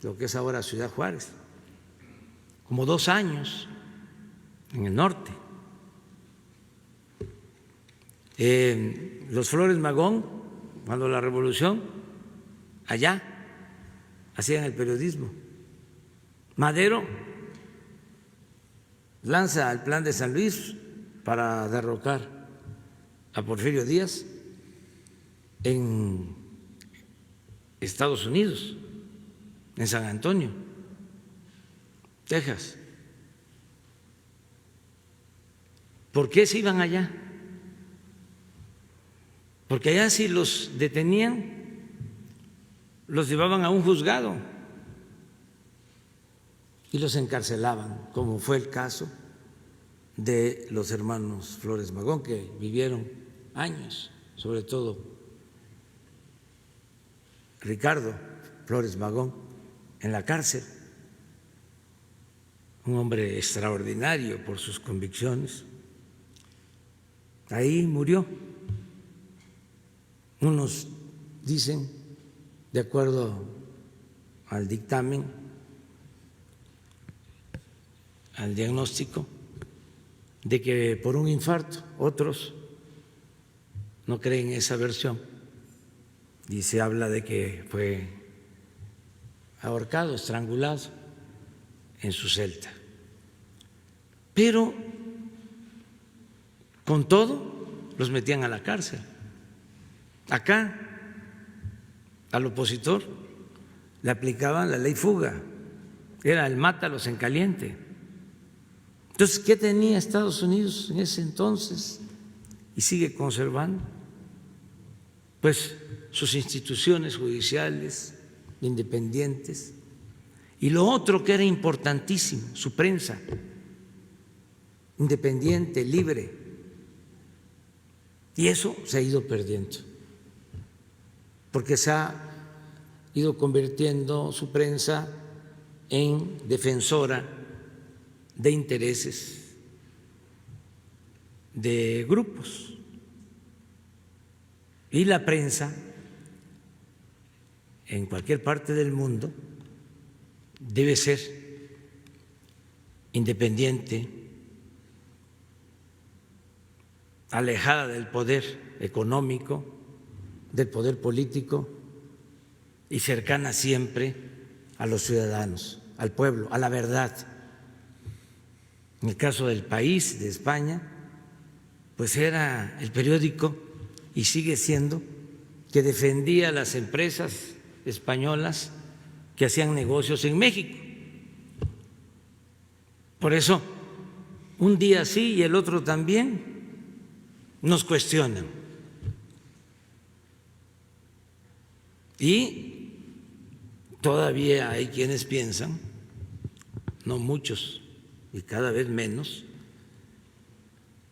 lo que es ahora Ciudad Juárez, como 2 años en el norte. Los Flores Magón, cuando la revolución, allá hacían el periodismo. Madero lanza el plan de San Luis para derrocar a Porfirio Díaz en Estados Unidos, en San Antonio, Texas. ¿Por qué se iban allá? Porque allá si los detenían, los llevaban a un juzgado y los encarcelaban, como fue el caso de los hermanos Flores Magón, que vivieron años, sobre todo Ricardo Flores Magón, en la cárcel, un hombre extraordinario por sus convicciones. Ahí murió. Unos dicen, de acuerdo al dictamen, al diagnóstico, de que por un infarto. Otros no creen esa versión y se habla de que fue ahorcado, estrangulado en su celda. Pero con todo los metían a la cárcel. Acá al opositor le aplicaban la ley fuga, era el mátalos en caliente. Entonces, ¿qué tenía Estados Unidos en ese entonces y sigue conservando? Pues sus instituciones judiciales independientes, y lo otro que era importantísimo, su prensa independiente, libre, y eso se ha ido perdiendo, porque se ha ido convirtiendo su prensa en defensora de intereses de grupos, y la prensa en cualquier parte del mundo debe ser independiente, alejada del poder económico, del poder político y cercana siempre a los ciudadanos, al pueblo, a la verdad. En el caso del País, de España, pues era el periódico, y sigue siendo, que defendía a las empresas españolas que hacían negocios en México. Por eso, un día sí y el otro también nos cuestionan. Y todavía hay quienes piensan, no muchos y cada vez menos,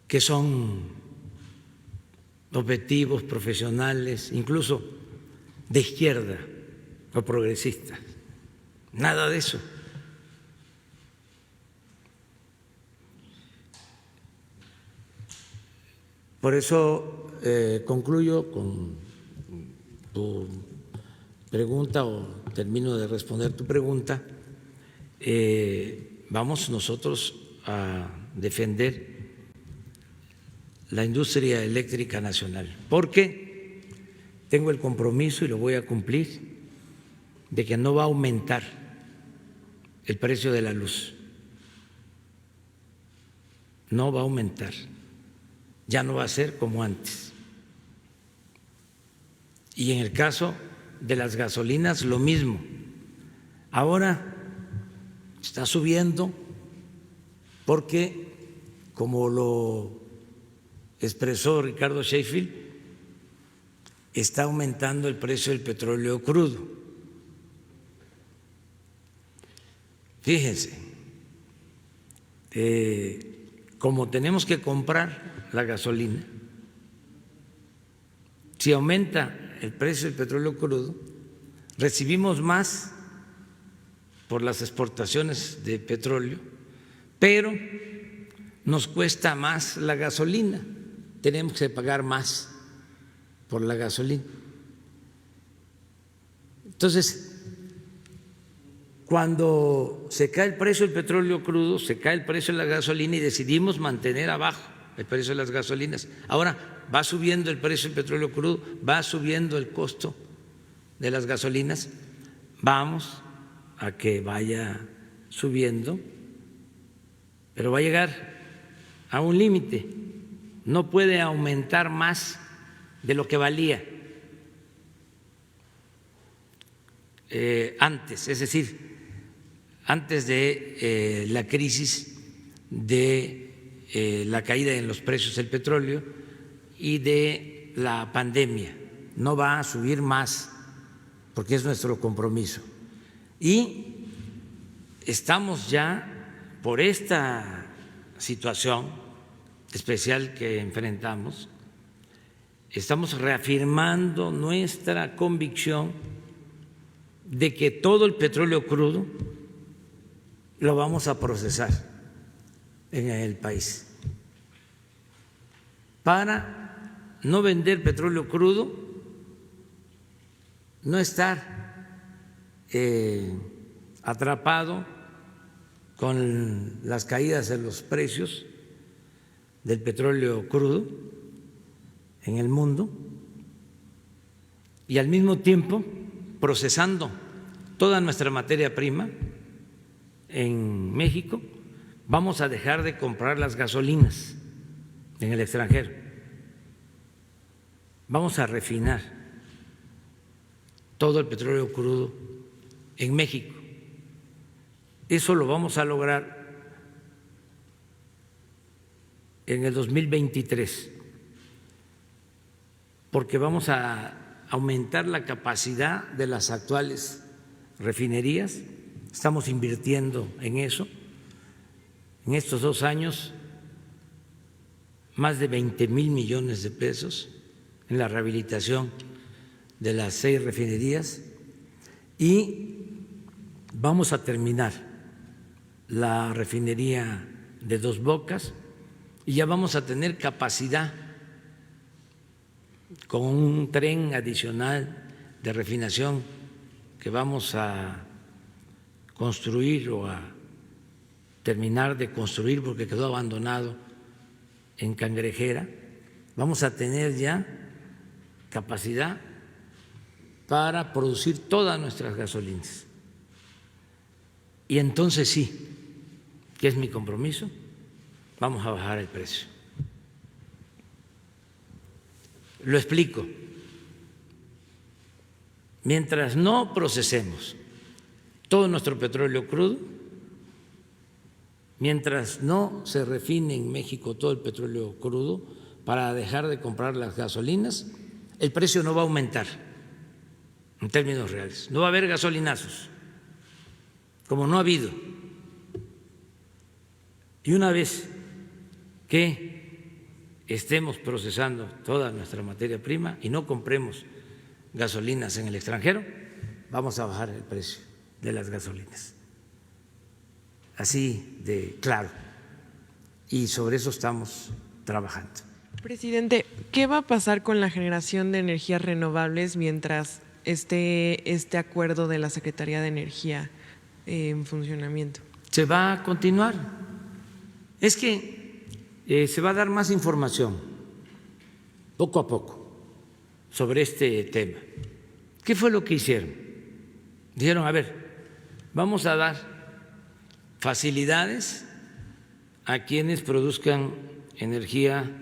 que son objetivos profesionales, incluso de izquierda o progresistas. Nada de eso. Por eso concluyo con tu pregunta, o termino de responder tu pregunta. Vamos nosotros a defender la industria eléctrica nacional, porque tengo el compromiso, y lo voy a cumplir, de que no va a aumentar el precio de la luz. No va a aumentar. Ya no va a ser como antes. Y en el caso de las gasolinas, lo mismo. Ahora está subiendo porque, como lo expresó Ricardo Sheffield, está aumentando el precio del petróleo crudo. Fíjense, como tenemos que comprar la gasolina, si aumenta el precio del petróleo crudo, recibimos más por las exportaciones de petróleo, pero nos cuesta más la gasolina, tenemos que pagar más por la gasolina. Entonces, cuando se cae el precio del petróleo crudo, se cae el precio de la gasolina, y decidimos mantener abajo el precio de las gasolinas. Ahora va subiendo el precio del petróleo crudo, va subiendo el costo de las gasolinas, vamos a que vaya subiendo, pero va a llegar a un límite, no puede aumentar más de lo que valía antes, es decir, antes de la crisis de la caída en los precios del petróleo y de la pandemia. No va a subir más, porque es nuestro compromiso. Y estamos ya, por esta situación especial que enfrentamos, estamos reafirmando nuestra convicción de que todo el petróleo crudo lo vamos a procesar en el país, para no vender petróleo crudo, no estar atrapado con las caídas de los precios del petróleo crudo en el mundo, y al mismo tiempo procesando toda nuestra materia prima en México. Vamos a dejar de comprar las gasolinas en el extranjero, vamos a refinar todo el petróleo crudo en México. Eso lo vamos a lograr en el 2023, porque vamos a aumentar la capacidad de las actuales refinerías. Estamos invirtiendo en eso. En estos 2 años, más de 20,000 millones de pesos en la rehabilitación de las 6 refinerías, y vamos a terminar la refinería de Dos Bocas, y ya vamos a tener capacidad con un tren adicional de refinación que vamos a construir, o a terminar de construir porque quedó abandonado en Cangrejera, vamos a tener ya capacidad para producir todas nuestras gasolinas. Y entonces sí, que es mi compromiso, vamos a bajar el precio. Lo explico. Mientras no procesemos todo nuestro petróleo crudo, mientras no se refine en México todo el petróleo crudo para dejar de comprar las gasolinas, el precio no va a aumentar en términos reales. No va a haber gasolinazos, como no ha habido. Y una vez que estemos procesando toda nuestra materia prima y no compremos gasolinas en el extranjero, vamos a bajar el precio de las gasolinas. Así de claro. Y sobre eso estamos trabajando. Presidente, ¿qué va a pasar con la generación de energías renovables mientras esté este acuerdo de la Secretaría de Energía en funcionamiento? Se va a continuar. Es que se va a dar más información poco a poco sobre este tema. ¿Qué fue lo que hicieron? Dijeron, a ver, vamos a dar facilidades a quienes produzcan energía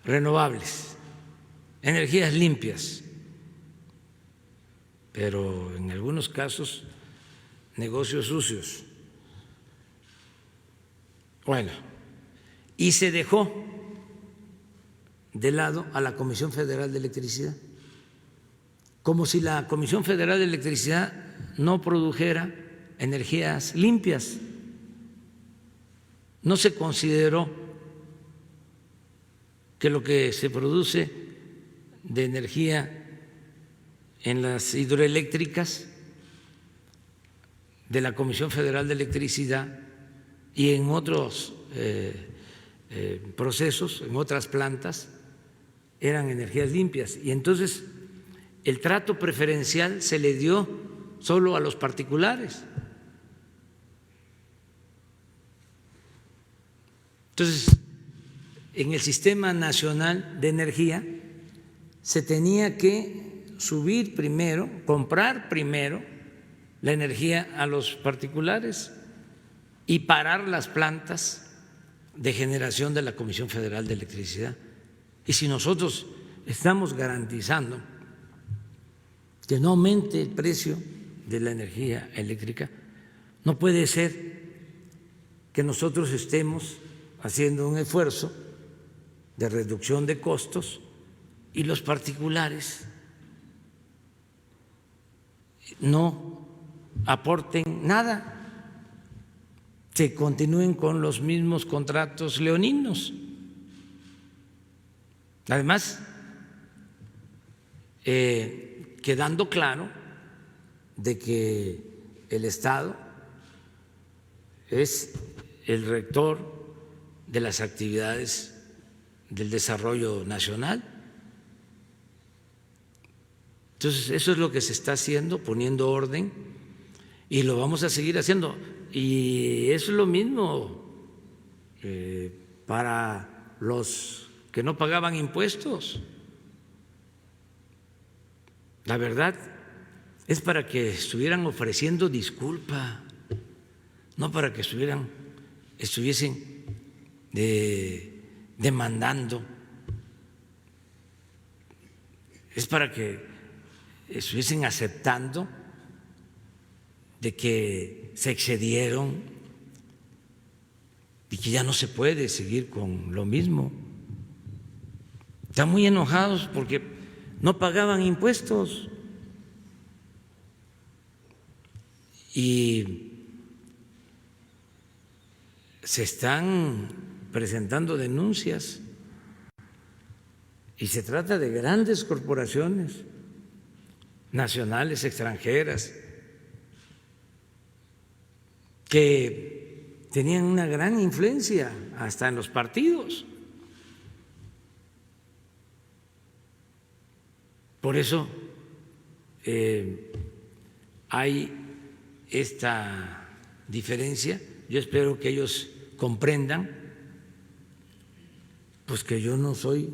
renovables, energías limpias, pero en algunos casos negocios sucios. Bueno, y se dejó de lado a la Comisión Federal de Electricidad, como si la Comisión Federal de Electricidad no produjera energías limpias. No se consideró que lo que se produce de energía en las hidroeléctricas de la Comisión Federal de Electricidad y en otros procesos, en otras plantas, eran energías limpias. Y entonces el trato preferencial se le dio solo a los particulares. Entonces, en el Sistema Nacional de Energía se tenía que subir primero, comprar primero la energía a los particulares y parar las plantas de generación de la Comisión Federal de Electricidad. Y si nosotros estamos garantizando que no aumente el precio de la energía eléctrica, no puede ser que nosotros estemos haciendo un esfuerzo de reducción de costos y los particulares no aporten nada, se continúen con los mismos contratos leoninos. Además, quedando claro de que el Estado es el rector de las actividades del desarrollo nacional. Entonces, eso es lo que se está haciendo, poniendo orden, y lo vamos a seguir haciendo. Y es lo mismo para los que no pagaban impuestos. La verdad es para que estuvieran ofreciendo disculpa, no para que estuviesen demandando, es para que estuviesen aceptando de que se excedieron y que ya no se puede seguir con lo mismo. Están muy enojados porque no pagaban impuestos y se están presentando denuncias, y se trata de grandes corporaciones nacionales, extranjeras, que tenían una gran influencia hasta en los partidos. Por eso hay esta diferencia. Yo espero que ellos comprendan Pues que yo no soy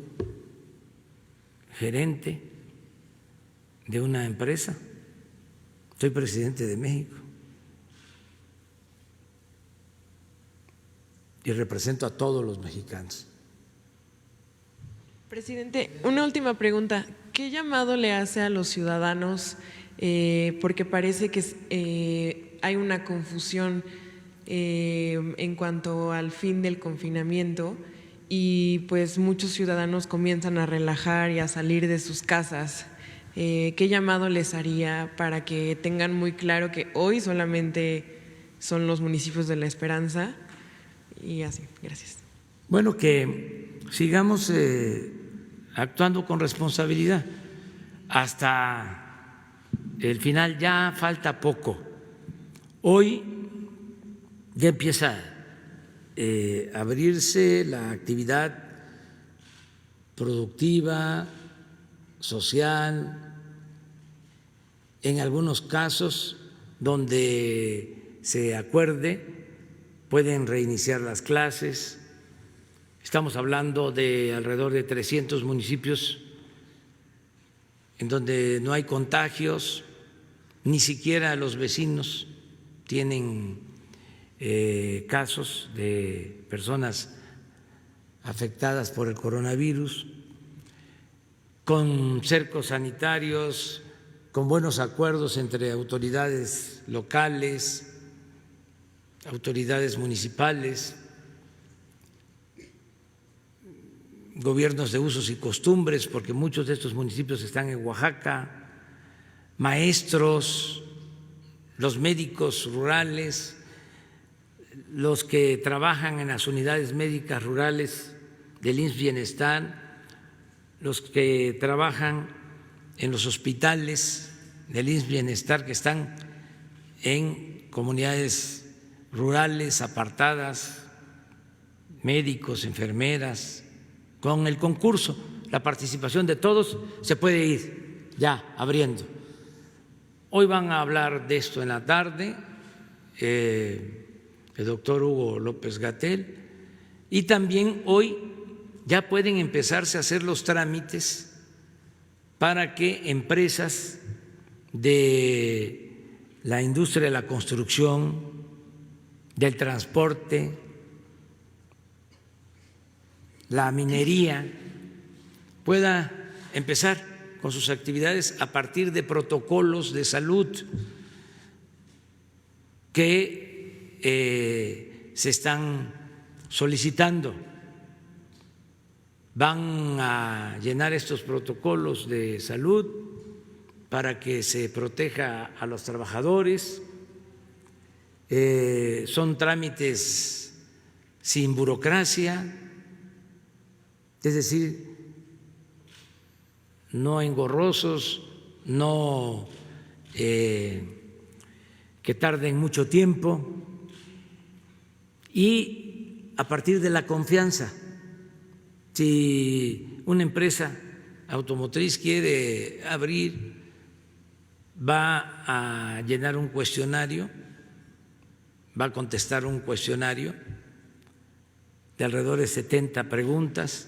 gerente de una empresa, soy presidente de México y represento a todos los mexicanos. Presidente, una última pregunta. ¿Qué llamado le hace a los ciudadanos? Porque parece que hay una confusión en cuanto al fin del confinamiento y pues muchos ciudadanos comienzan a relajar y a salir de sus casas. ¿Qué llamado les haría para que tengan muy claro que hoy solamente son los municipios de La Esperanza? Y así, gracias. Bueno, que sigamos actuando con responsabilidad hasta el final, ya falta poco. Hoy ya empieza a abrirse la actividad productiva, social, en algunos casos donde se acuerde pueden reiniciar las clases. Estamos hablando de alrededor de 300 municipios en donde no hay contagios, ni siquiera los vecinos tienen casos de personas afectadas por el coronavirus, con cercos sanitarios, con buenos acuerdos entre autoridades locales, autoridades municipales, gobiernos de usos y costumbres, porque muchos de estos municipios están en Oaxaca, maestros, los médicos rurales, los que trabajan en las unidades médicas rurales del IMSS Bienestar, los que trabajan en los hospitales del IMSS Bienestar que están en comunidades rurales apartadas, médicos, enfermeras. Con el concurso, la participación de todos, se puede ir ya abriendo. Hoy van a hablar de esto en la tarde el doctor Hugo López-Gatell, y también hoy ya pueden empezarse a hacer los trámites para que empresas de la industria de la construcción, del transporte, la minería, pueda empezar con sus actividades a partir de protocolos de salud que se están solicitando. Van a llenar estos protocolos de salud para que se proteja a los trabajadores. Son trámites sin burocracia, es decir, no engorrosos, no que tarden mucho tiempo, y a partir de la confianza. Si una empresa automotriz quiere abrir, va a llenar un cuestionario, va a contestar un cuestionario de alrededor de 70 preguntas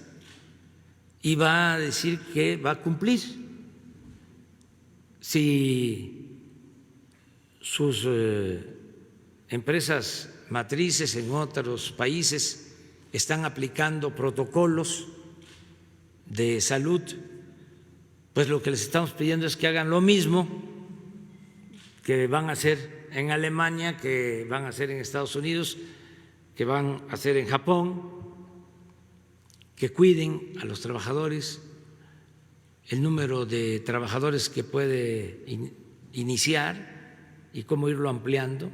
y va a decir que va a cumplir. Si sus empresas matrices en otros países están aplicando protocolos de salud, pues lo que les estamos pidiendo es que hagan lo mismo que van a hacer en Alemania, que van a hacer en Estados Unidos, que van a hacer en Japón, que cuiden a los trabajadores, el número de trabajadores que puede iniciar y cómo irlo ampliando,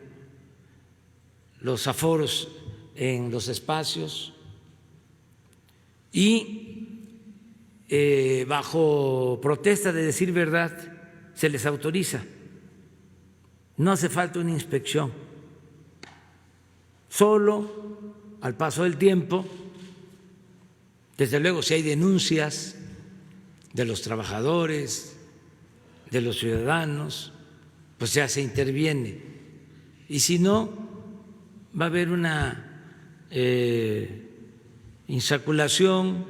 los aforos en los espacios y bajo protesta de decir verdad se les autoriza. No hace falta una inspección, solo al paso del tiempo, desde luego si hay denuncias de los trabajadores, de los ciudadanos, pues ya se interviene, y si no, va a haber una insaculación,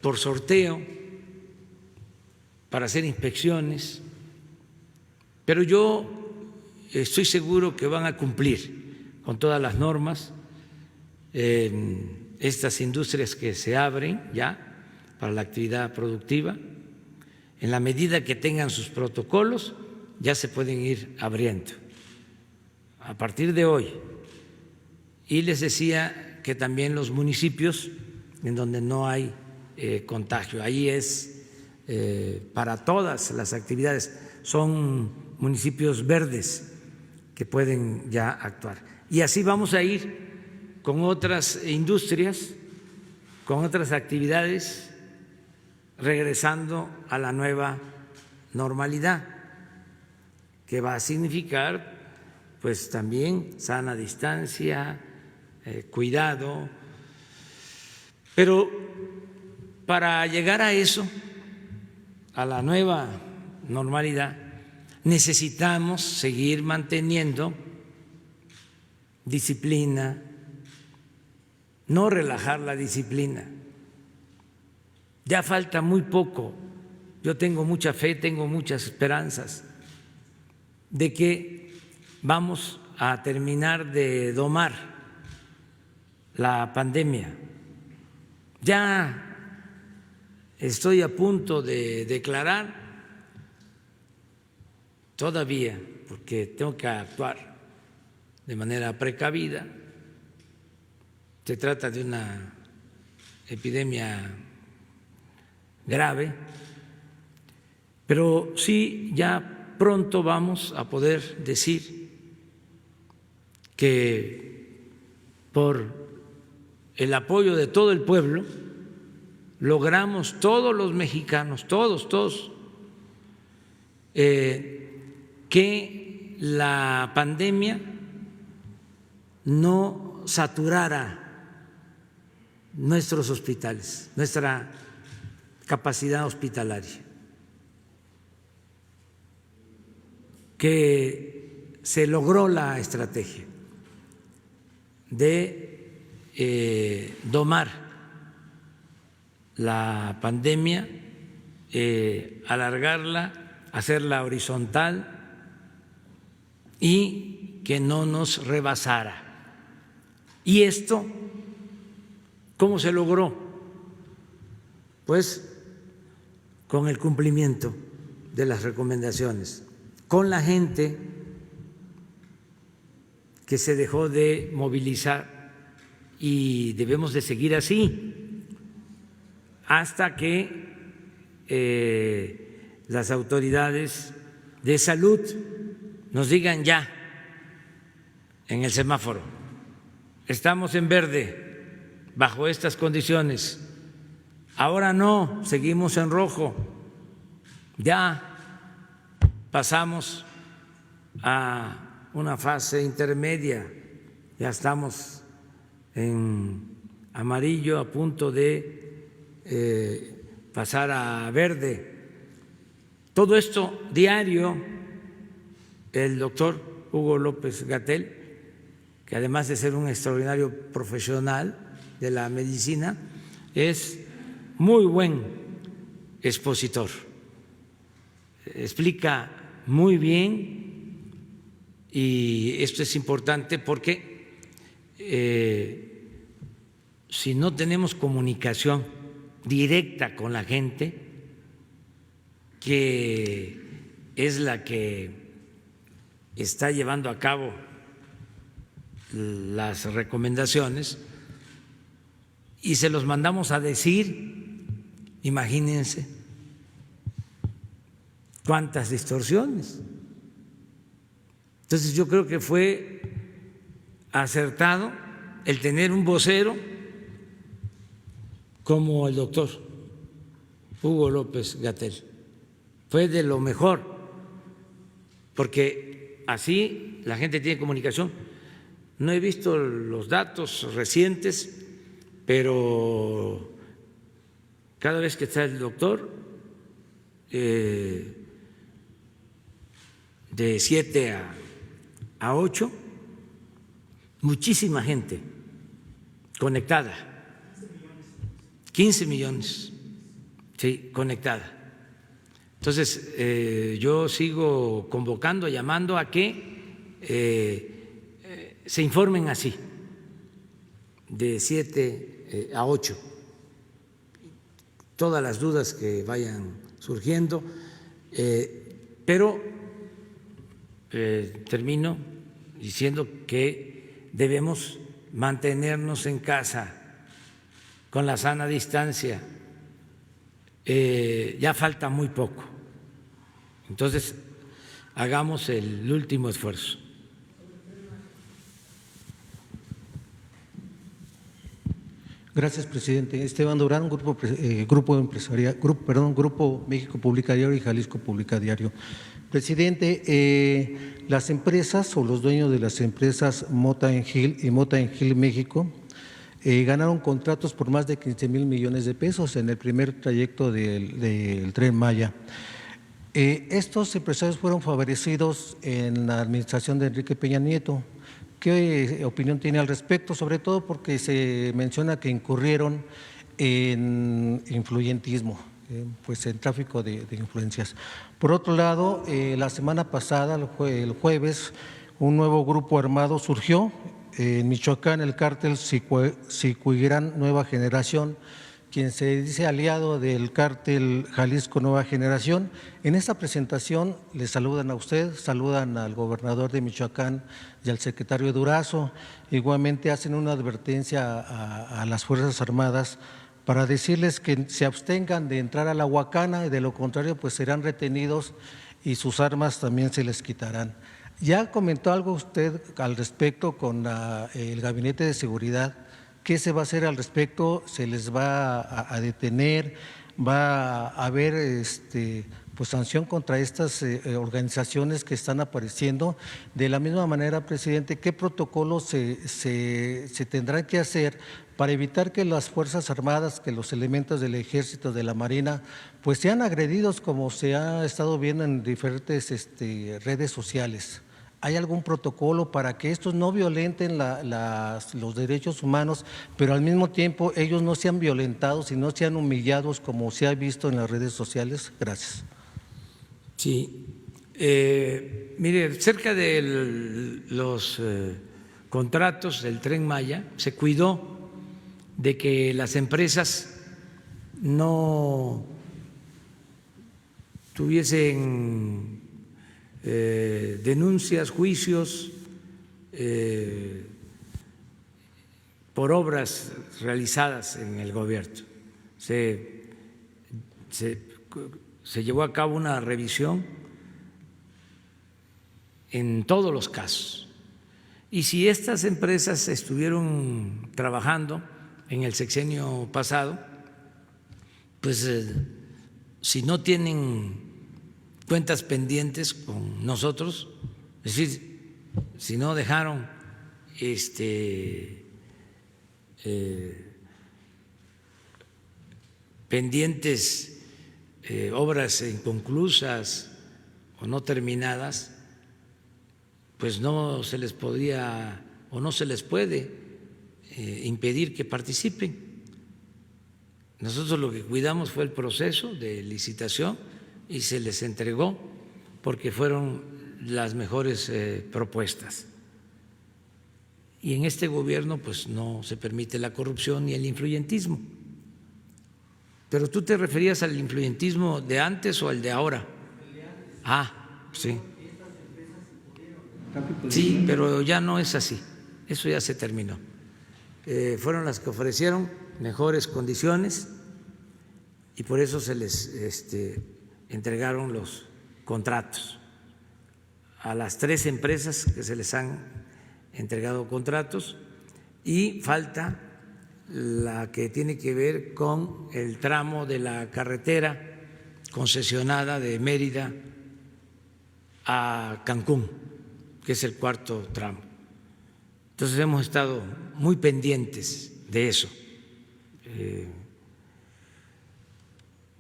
por sorteo, para hacer inspecciones, pero yo estoy seguro que van a cumplir con todas las normas. Estas industrias que se abren ya para la actividad productiva, en la medida que tengan sus protocolos, ya se pueden ir abriendo a partir de hoy. Y les decía que también los municipios en donde no hay contagio, ahí es para todas las actividades, son municipios verdes que pueden ya actuar. Y así vamos a ir con otras industrias, con otras actividades, regresando a la nueva normalidad, que va a significar pues también sana distancia, cuidado, pero para llegar a eso, a la nueva normalidad, necesitamos seguir manteniendo disciplina, no relajar la disciplina. Ya falta muy poco. Yo tengo mucha fe, tengo muchas esperanzas de que vamos a terminar de domar la pandemia. Ya estoy a punto de declarar, todavía, porque tengo que actuar de manera precavida. Se trata de una epidemia grave, pero sí ya pronto vamos a poder decir que por el apoyo de todo el pueblo logramos, todos los mexicanos, todos, que la pandemia no saturara nuestros hospitales, nuestra capacidad hospitalaria, que se logró la estrategia de domar la pandemia, alargarla, hacerla horizontal y que no nos rebasara. ¿Y esto cómo se logró? Pues con el cumplimiento de las recomendaciones, con la gente que se dejó de movilizar, y debemos de seguir así hasta que las autoridades de salud nos digan ya en el semáforo, estamos en verde bajo estas condiciones, ahora no, seguimos en rojo, ya pasamos a una fase intermedia, ya estamos en amarillo, a punto de pasar a verde. Todo esto diario, el doctor Hugo López-Gatell, que además de ser un extraordinario profesional de la medicina, es muy buen expositor, explica muy bien, y esto es importante porque si no tenemos comunicación directa con la gente, que es la que está llevando a cabo las recomendaciones, y se los mandamos a decir, imagínense cuántas distorsiones. Entonces yo creo que fue acertado el tener un vocero como el doctor Hugo López-Gatell. Fue de lo mejor, porque así la gente tiene comunicación. No he visto los datos recientes, pero cada vez que está el doctor, de 7 a 8, muchísima gente conectada, 15 millones, sí, conectada. Entonces, yo sigo convocando, llamando a que se informen así, de 7 a 8, todas las dudas que vayan surgiendo, pero termino diciendo que debemos mantenernos en casa con la sana distancia. Ya falta muy poco, entonces hagamos el último esfuerzo. Gracias, presidente. Esteban Durán, Grupo México Publica Diario y Jalisco Publica Diario. Presidente, las empresas o los dueños de las empresas Mota Engil y Mota Engil México ganaron contratos por más de 15,000 millones de pesos en el primer trayecto del Tren Maya. Estos empresarios fueron favorecidos en la administración de Enrique Peña Nieto. ¿Qué opinión tiene al respecto? Sobre todo porque se menciona que incurrieron en influyentismo, pues en tráfico de influencias. Por otro lado, la semana pasada, el jueves, un nuevo grupo armado surgió en Michoacán, el cártel Sicuirán Nueva Generación, quien se dice aliado del cártel Jalisco Nueva Generación. En esta presentación le saludan a usted, saludan al gobernador de Michoacán y al secretario Durazo. Igualmente hacen una advertencia a las Fuerzas Armadas para decirles que se abstengan de entrar a la Huacana y de lo contrario pues serán retenidos y sus armas también se les quitarán. ¿Ya comentó algo usted al respecto con el Gabinete de Seguridad? ¿Qué se va a hacer al respecto? ¿Se les va a detener? ¿Va a haber pues sanción contra estas organizaciones que están apareciendo? De la misma manera, presidente, ¿qué protocolos se tendrán que hacer para evitar que las Fuerzas Armadas, que los elementos del Ejército, de la Marina, pues sean agredidos como se ha estado viendo en diferentes redes sociales? ¿Hay algún protocolo para que estos no violenten los derechos humanos, pero al mismo tiempo ellos no sean violentados y no sean humillados como se ha visto en las redes sociales? Gracias. Sí, mire, cerca de los contratos del Tren Maya se cuidó de que las empresas no tuviesen denuncias, juicios por obras realizadas en el gobierno. Se llevó a cabo una revisión en todos los casos. Y si estas empresas estuvieron trabajando en el sexenio pasado, pues si no tienen cuentas pendientes con nosotros, es decir, si no dejaron pendientes obras inconclusas o no terminadas, pues no se les podía o no se les puede impedir que participen. Nosotros lo que cuidamos fue el proceso de licitación y se les entregó porque fueron las mejores propuestas. Y en este gobierno pues no se permite la corrupción ni el influyentismo. Pero tú te referías al influyentismo de antes o al de ahora. Sí. Sí, pero ya no es así. Eso ya se terminó. Fueron las que ofrecieron mejores condiciones y por eso se les entregaron los contratos a las 3 empresas que se les han entregado contratos y falta la que tiene que ver con el tramo de la carretera concesionada de Mérida a Cancún, que es el 4º tramo. Entonces hemos estado muy pendientes de eso.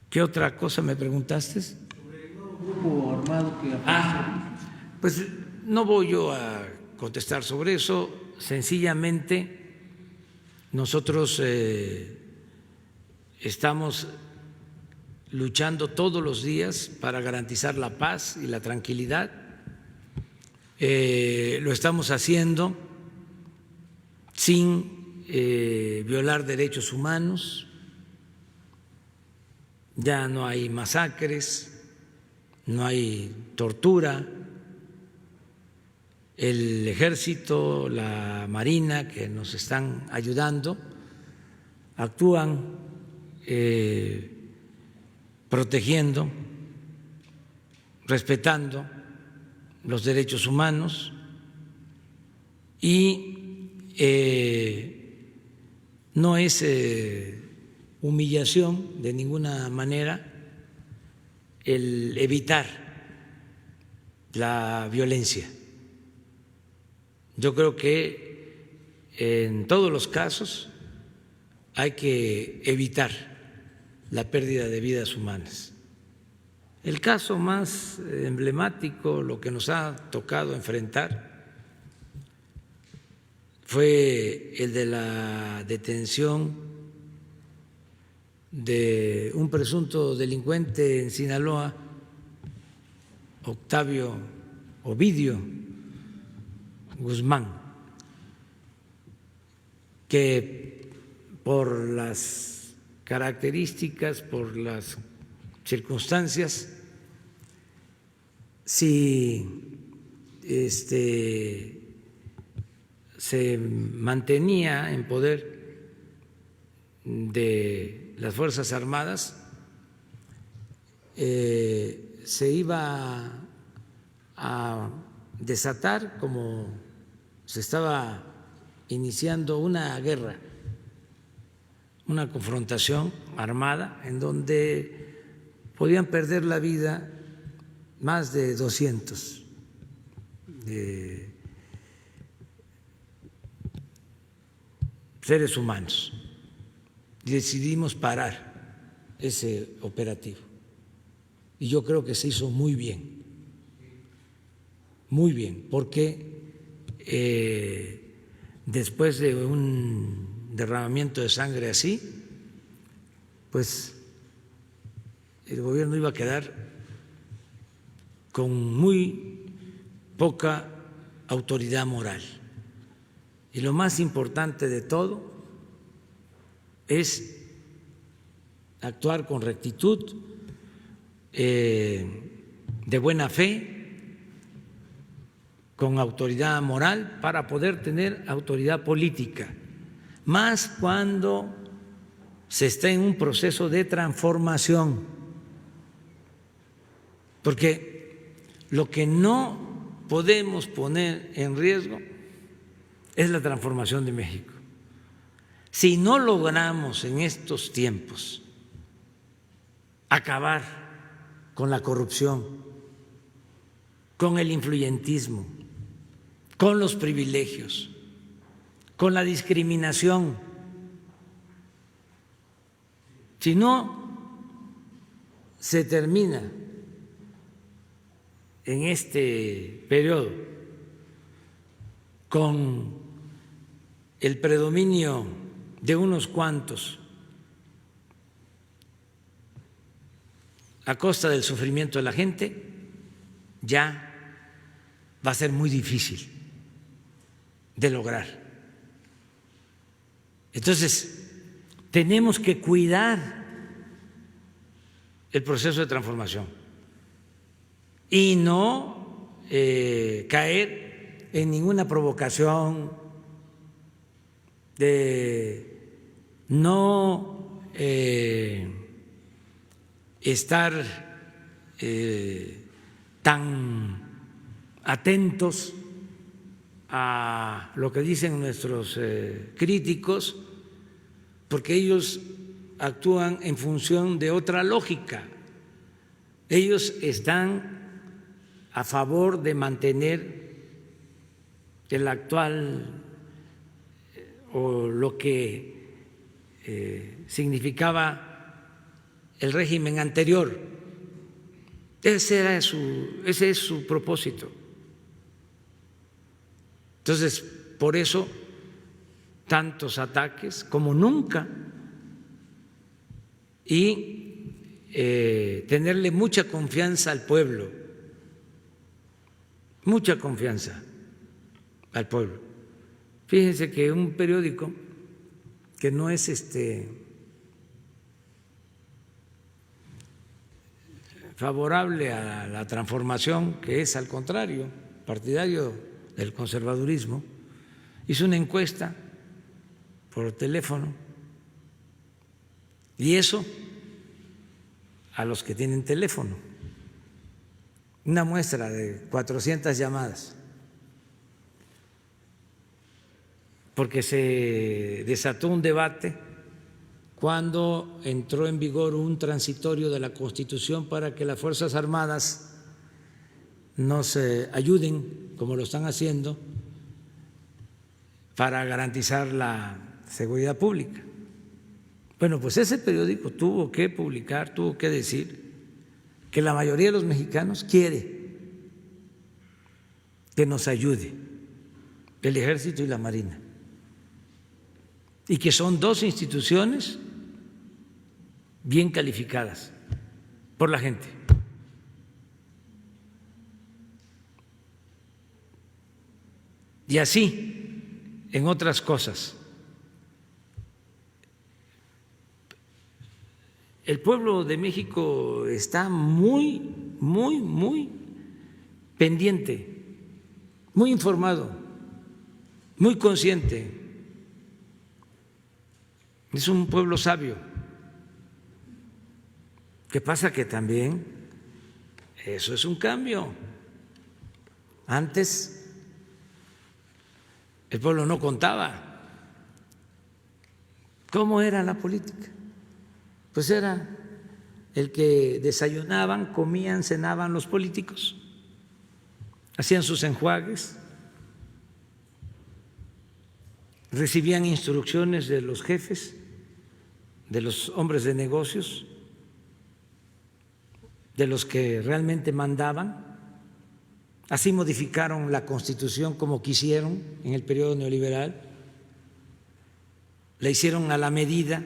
¿Qué otra cosa me preguntaste? Sobre el nuevo grupo armado que pues no voy yo a contestar sobre eso. sencillamente nosotros estamos luchando todos los días para garantizar la paz y la tranquilidad. Lo estamos haciendo sin violar derechos humanos. Ya no hay masacres, no hay tortura. El ejército, la marina que nos están ayudando, actúan protegiendo, respetando los derechos humanos y no es humillación de ninguna manera el evitar la violencia. Yo creo que en todos los casos hay que evitar la pérdida de vidas humanas. El caso más emblemático, lo que nos ha tocado enfrentar, fue el de la detención de un presunto delincuente en Sinaloa, Ovidio Guzmán, que por las características, por las circunstancias, si se mantenía en poder de las Fuerzas Armadas, se iba a desatar, como se estaba iniciando, una guerra, una confrontación armada en donde podían perder la vida más de 200 seres humanos. Y decidimos parar ese operativo. Y yo creo que se hizo muy bien, porque después de un derramamiento de sangre así, pues el gobierno iba a quedar con muy poca autoridad moral. Y lo más importante de todo es actuar con rectitud, de buena fe, con autoridad moral, para poder tener autoridad política, más cuando se está en un proceso de transformación, porque lo que no podemos poner en riesgo es la transformación de México. Si no logramos en estos tiempos acabar con la corrupción, con el influyentismo, con los privilegios, con la discriminación, si no se termina en este periodo con el predominio de unos cuantos a costa del sufrimiento de la gente, ya va a ser muy difícil de lograr. Entonces, tenemos que cuidar el proceso de transformación y no caer en ninguna provocación, de no estar tan atentos a lo que dicen nuestros críticos, porque ellos actúan en función de otra lógica. Ellos están a favor de mantener el actual o lo que significaba el régimen anterior. Ese es su propósito. Entonces, por eso tantos ataques como nunca y tenerle mucha confianza al pueblo, mucha confianza al pueblo. Fíjense que un periódico que no es favorable a la transformación, que es al contrario, partidario del conservadurismo, hizo una encuesta por teléfono y eso a los que tienen teléfono, una muestra de 400 llamadas, porque se desató un debate cuando entró en vigor un transitorio de la Constitución para que las Fuerzas Armadas nos ayuden, como lo están haciendo, para garantizar la seguridad pública. Bueno, pues ese periódico tuvo que publicar, tuvo que decir que la mayoría de los mexicanos quiere que nos ayude el Ejército y la Marina, y que son dos instituciones bien calificadas por la gente. Y así en otras cosas. El pueblo de México está muy pendiente, muy informado, muy consciente. Es un pueblo sabio. ¿Qué pasa? Que también eso es un cambio. Antes el pueblo no contaba. ¿Cómo era la política? Pues era el que desayunaban, comían, cenaban los políticos, hacían sus enjuagues, recibían instrucciones de los jefes, de los hombres de negocios, de los que realmente mandaban. Así modificaron la Constitución como quisieron en el periodo neoliberal, la hicieron a la medida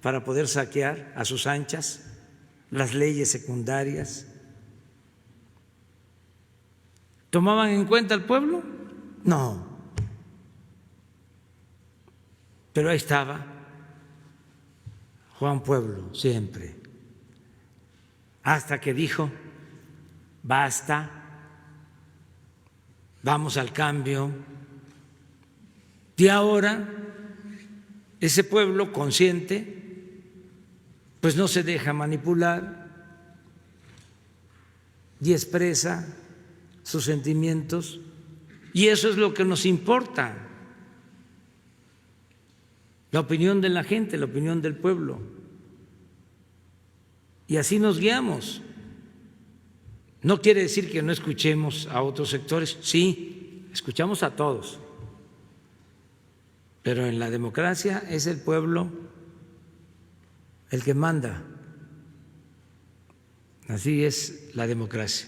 para poder saquear a sus anchas las leyes secundarias. ¿Tomaban en cuenta al pueblo? No. Pero ahí estaba Juan Pueblo siempre, hasta que dijo: basta, vamos al cambio. Y ahora ese pueblo consciente pues no se deja manipular y expresa sus sentimientos, y eso es lo que nos importa, la opinión de la gente, la opinión del pueblo, y así nos guiamos. No quiere decir que no escuchemos a otros sectores, sí, escuchamos a todos, pero en la democracia es el pueblo el que manda. Así es la democracia.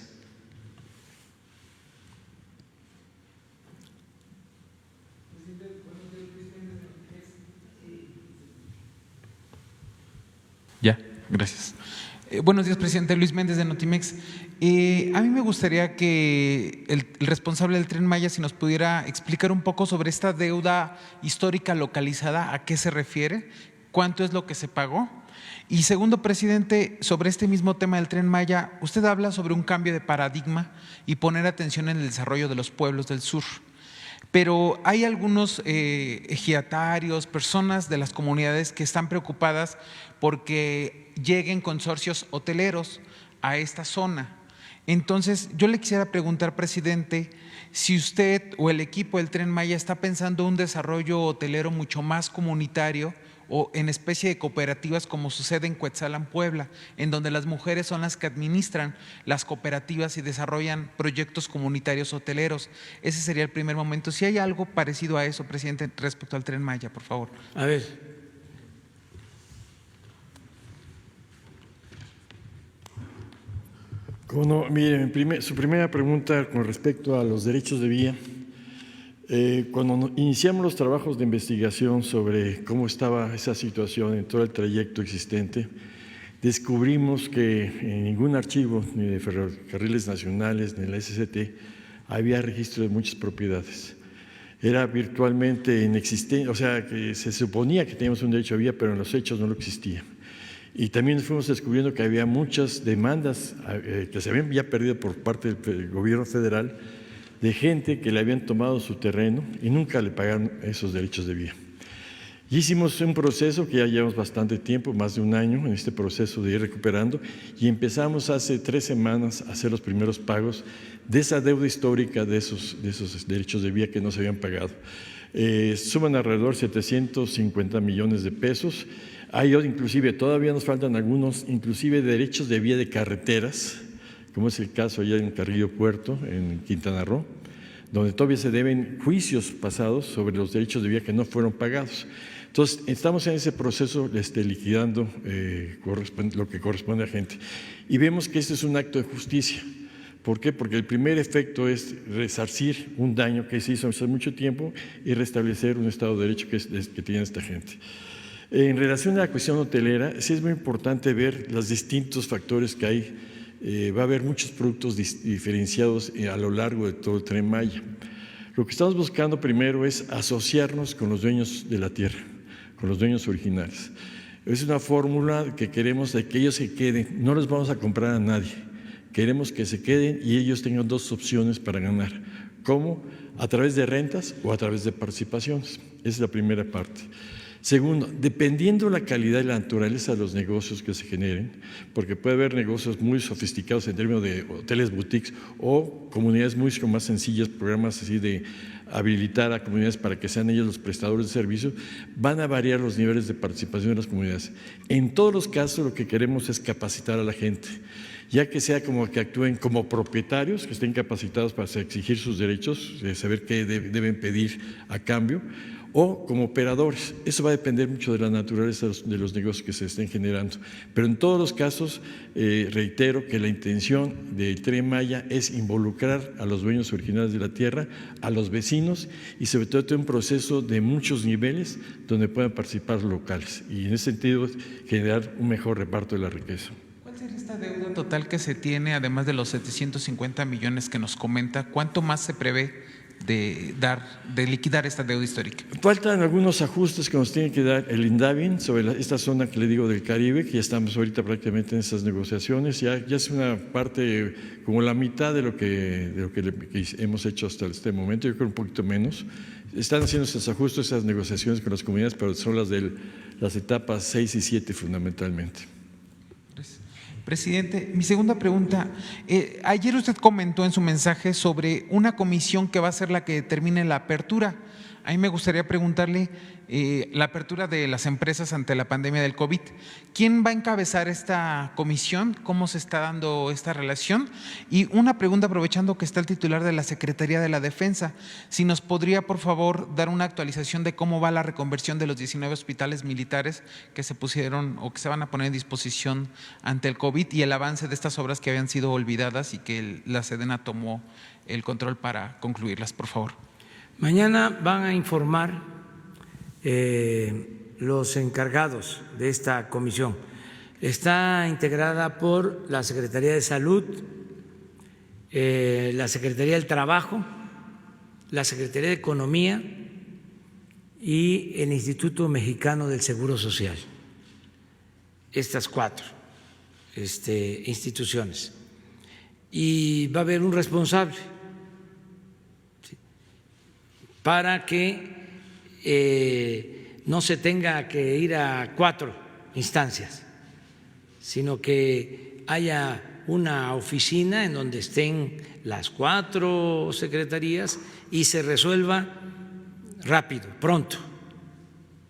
Ya, gracias. Buenos días, presidente. Luis Méndez, de Notimex. A mí me gustaría que el responsable del Tren Maya, si nos pudiera explicar un poco sobre esta deuda histórica localizada, ¿a qué se refiere? ¿Cuánto es lo que se pagó? Y segundo, presidente, sobre este mismo tema del Tren Maya, usted habla sobre un cambio de paradigma y poner atención en el desarrollo de los pueblos del sur. Pero hay algunos ejidatarios, personas de las comunidades que están preocupadas porque lleguen consorcios hoteleros a esta zona. Entonces, yo le quisiera preguntar, presidente, si usted o el equipo del Tren Maya está pensando un desarrollo hotelero mucho más comunitario o en especie de cooperativas, como sucede en Cuetzalan, Puebla, en donde las mujeres son las que administran las cooperativas y desarrollan proyectos comunitarios hoteleros. Ese sería el primer momento. Si hay algo parecido a eso, presidente, respecto al Tren Maya, por favor. A ver. Mire, su primera pregunta con respecto a los derechos de vía. Cuando iniciamos los trabajos de investigación sobre cómo estaba esa situación en todo el trayecto existente, descubrimos que en ningún archivo, ni de Ferrocarriles Nacionales, ni de la SCT, había registro de muchas propiedades. Era virtualmente inexistente, o sea, que se suponía que teníamos un derecho a vía, pero en los hechos no lo existía. Y también fuimos descubriendo que había muchas demandas que se habían ya perdido por parte del gobierno federal, de gente que le habían tomado su terreno y nunca le pagaron esos derechos de vía. Y hicimos un proceso que ya llevamos bastante tiempo, más de un año en este proceso de ir recuperando, y empezamos hace 3 semanas a hacer los primeros pagos de esa deuda histórica de esos derechos de vía que no se habían pagado. Suman alrededor de 750 millones de pesos. Hay inclusive, todavía nos faltan algunos, inclusive derechos de vía de carreteras, como es el caso allá en Carrillo Puerto, en Quintana Roo, donde todavía se deben juicios pasados sobre los derechos de vía que no fueron pagados. Entonces, estamos en ese proceso liquidando lo que corresponde a gente. Y vemos que este es un acto de justicia. ¿Por qué? Porque el primer efecto es resarcir un daño que se hizo hace mucho tiempo y restablecer un Estado de Derecho que tiene esta gente. En relación a la cuestión hotelera, sí es muy importante ver los distintos factores que hay. Va a haber muchos productos diferenciados a lo largo de todo el Tren Maya. Lo que estamos buscando primero es asociarnos con los dueños de la tierra, con los dueños originales. Es una fórmula que queremos de que ellos se queden, no les vamos a comprar a nadie, queremos que se queden y ellos tengan 2 opciones para ganar. ¿Cómo? A través de rentas o a través de participaciones. Esa es la primera parte. Segundo, dependiendo la calidad y la naturaleza de los negocios que se generen, porque puede haber negocios muy sofisticados en términos de hoteles boutiques o comunidades mucho más sencillas, programas así de habilitar a comunidades para que sean ellos los prestadores de servicios, van a variar los niveles de participación de las comunidades. En todos los casos lo que queremos es capacitar a la gente, ya que sea como que actúen como propietarios, que estén capacitados para exigir sus derechos, de saber qué deben pedir a cambio, o como operadores. Eso va a depender mucho de la naturaleza de los negocios que se estén generando. Pero en todos los casos, reitero que la intención del Tren Maya es involucrar a los dueños originales de la tierra, a los vecinos y sobre todo un proceso de muchos niveles donde puedan participar locales y en ese sentido generar un mejor reparto de la riqueza. ¿Cuál sería esta deuda total que se tiene, además de los 750 millones que nos comenta? ¿Cuánto más se prevé de liquidar esta deuda histórica? Faltan algunos ajustes que nos tiene que dar el INDAVIN sobre esta zona que le digo del Caribe, que ya estamos ahorita prácticamente en esas negociaciones, ya es una parte como la mitad de lo que hemos hecho hasta este momento, yo creo un poquito menos. Están haciendo esos ajustes, esas negociaciones con las comunidades, pero son las etapas 6 y 7 fundamentalmente. Presidente, mi segunda pregunta. Ayer usted comentó en su mensaje sobre una comisión que va a ser la que determine la apertura. A mí me gustaría preguntarle la apertura de las empresas ante la pandemia del COVID. ¿Quién va a encabezar esta comisión? ¿Cómo se está dando esta relación? Y una pregunta, aprovechando que está el titular de la Secretaría de la Defensa, si nos podría, por favor, dar una actualización de cómo va la reconversión de los 19 hospitales militares que se pusieron o que se van a poner en disposición ante el COVID y el avance de estas obras que habían sido olvidadas y que la Sedena tomó el control para concluirlas, por favor. Mañana van a informar los encargados de esta comisión. Está integrada por la Secretaría de Salud, la Secretaría del Trabajo, la Secretaría de Economía y el Instituto Mexicano del Seguro Social. Estas 4 instituciones. Y va a haber un responsable para que no se tenga que ir a 4 instancias, sino que haya una oficina en donde estén las 4 secretarías y se resuelva rápido, pronto,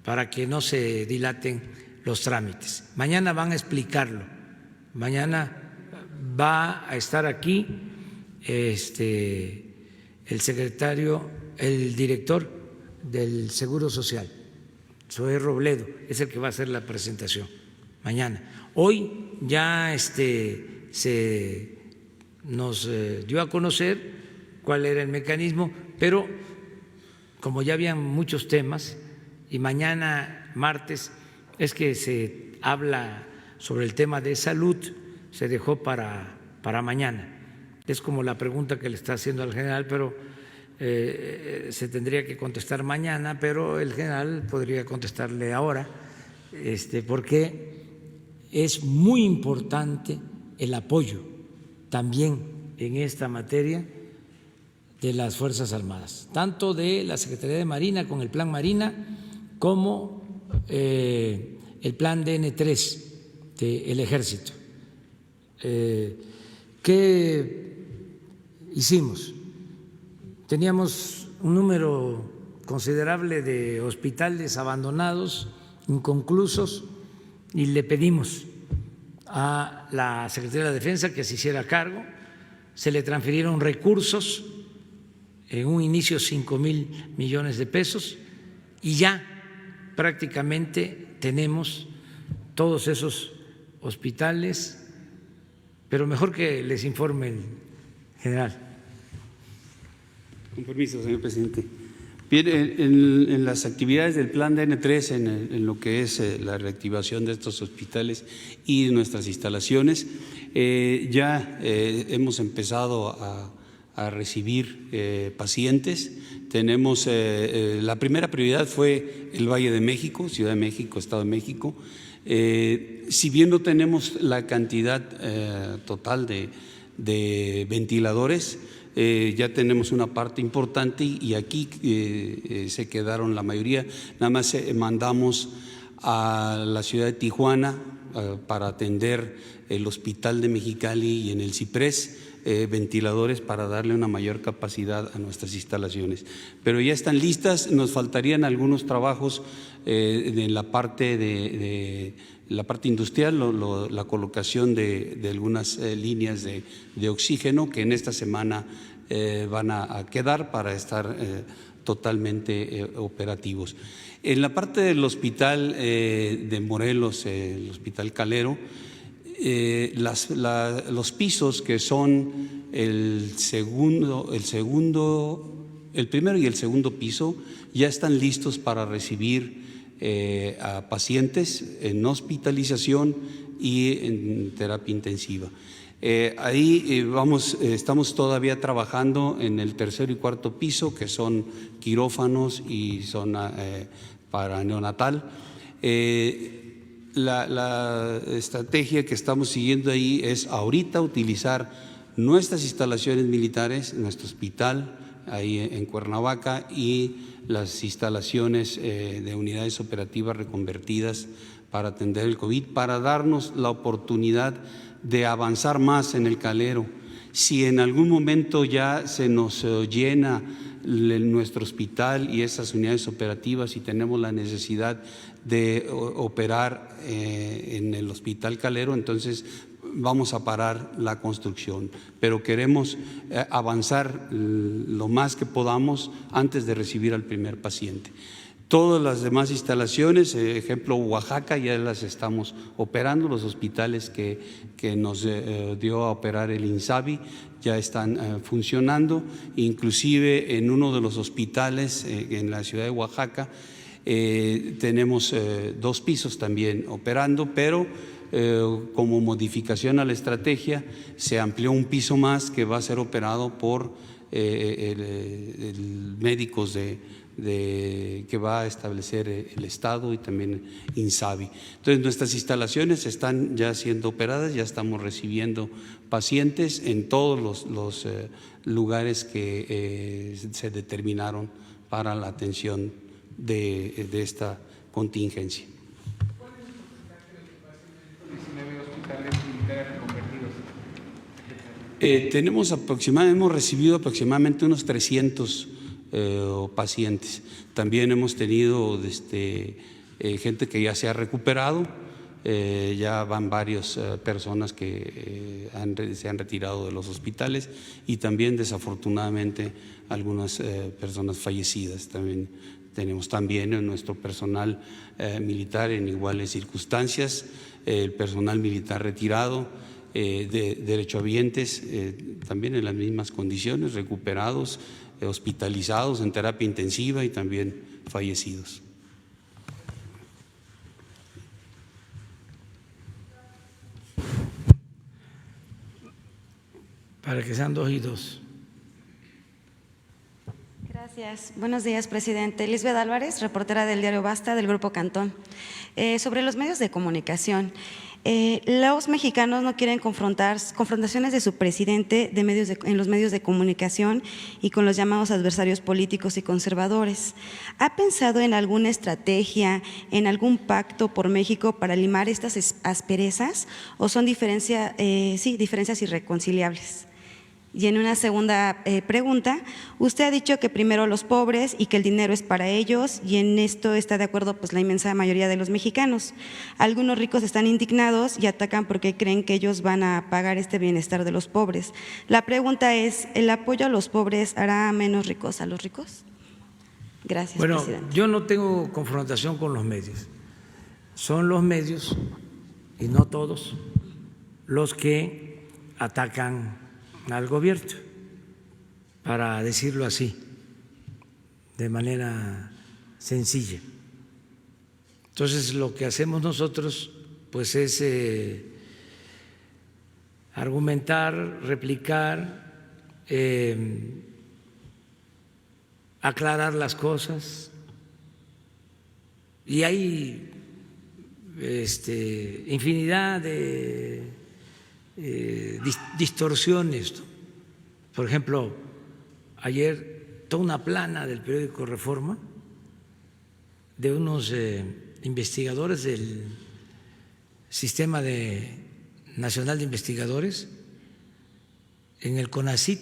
para que no se dilaten los trámites. Mañana van a explicarlo, mañana va a estar aquí el director del Seguro Social, Zoé Robledo, es el que va a hacer la presentación mañana. Hoy ya se nos dio a conocer cuál era el mecanismo, pero como ya habían muchos temas, y mañana, martes, es que se habla sobre el tema de salud, se dejó para mañana. Es como la pregunta que le está haciendo al general, pero se tendría que contestar mañana, pero el general podría contestarle ahora, porque es muy importante el apoyo también en esta materia de las Fuerzas Armadas, tanto de la Secretaría de Marina con el Plan Marina como el Plan DN3 del Ejército. ¿Qué hicimos? Teníamos un número considerable de hospitales abandonados, inconclusos, y le pedimos a la Secretaría de la Defensa que se hiciera cargo. Se le transfirieron recursos, en un inicio 5,000 millones de pesos, y ya prácticamente tenemos todos esos hospitales, pero mejor que les informe el general. Con permiso, señor presidente. Bien, en las actividades del Plan DN3, en lo que es la reactivación de estos hospitales y nuestras instalaciones, ya hemos empezado a recibir pacientes. Tenemos, la primera prioridad fue el Valle de México, Ciudad de México, Estado de México. Si bien no tenemos la cantidad total de ventiladores, ya tenemos una parte importante y aquí se quedaron la mayoría. Nada más mandamos a la ciudad de Tijuana para atender el Hospital de Mexicali y en el Ciprés ventiladores para darle una mayor capacidad a nuestras instalaciones. Pero ya están listas, nos faltarían algunos trabajos en la parte la parte industrial, la colocación de algunas líneas de oxígeno que en esta semana van a quedar para estar totalmente operativos. En la parte del hospital de Morelos, el Hospital Calero, los pisos que son el primero y el segundo piso ya están listos para recibir a pacientes en hospitalización y en terapia intensiva. Ahí estamos todavía trabajando en el tercero y cuarto piso, que son quirófanos y zona para neonatal. La estrategia que estamos siguiendo ahí es ahorita utilizar nuestras instalaciones militares, nuestro hospital ahí en Cuernavaca y las instalaciones de unidades operativas reconvertidas para atender el COVID, para darnos la oportunidad de avanzar más en el Calero. Si en algún momento ya se nos llena nuestro hospital y esas unidades operativas y tenemos la necesidad de operar en el Hospital Calero, entonces vamos a parar la construcción, pero queremos avanzar lo más que podamos antes de recibir al primer paciente. Todas las demás instalaciones, ejemplo Oaxaca, ya las estamos operando, los hospitales que nos dio a operar el INSABI ya están funcionando, inclusive en uno de los hospitales en la ciudad de Oaxaca tenemos 2 pisos también operando, pero como modificación a la estrategia se amplió un piso más que va a ser operado por médicos que va a establecer el Estado y también INSABI. Entonces nuestras instalaciones están ya siendo operadas, ya estamos recibiendo pacientes en todos los lugares que se determinaron para la atención de esta contingencia. Hemos recibido aproximadamente unos 300 pacientes. También hemos tenido gente que ya se ha recuperado, ya van varias personas que se han retirado de los hospitales y también desafortunadamente algunas personas fallecidas. También tenemos en nuestro personal militar en iguales circunstancias, el personal militar retirado, de derechohabientes también en las mismas condiciones, recuperados hospitalizados en terapia intensiva y también fallecidos. Para que sean 2 y 2. Gracias. Buenos días, presidente. Lisbeth Álvarez, reportera del diario Basta, del Grupo Cantón. Sobre los medios de comunicación, los mexicanos no quieren confrontaciones de su presidente en los medios de comunicación y con los llamados adversarios políticos y conservadores. ¿Ha pensado en alguna estrategia, en algún pacto por México para limar estas asperezas o son diferencias irreconciliables? Y en una segunda pregunta, usted ha dicho que primero los pobres y que el dinero es para ellos, y en esto está de acuerdo pues la inmensa mayoría de los mexicanos. Algunos ricos están indignados y atacan porque creen que ellos van a pagar este bienestar de los pobres. La pregunta es, ¿el apoyo a los pobres hará menos ricos a los ricos? Gracias, presidente. Bueno, yo no tengo confrontación con los medios. Son los medios, y no todos, los que atacan al gobierno, para decirlo así, de manera sencilla. Entonces, lo que hacemos nosotros pues es argumentar, replicar, aclarar las cosas, y hay infinidad de distorsiones. Por ejemplo, ayer toda una plana del periódico Reforma de unos investigadores del Sistema Nacional de Investigadores en el CONACYT,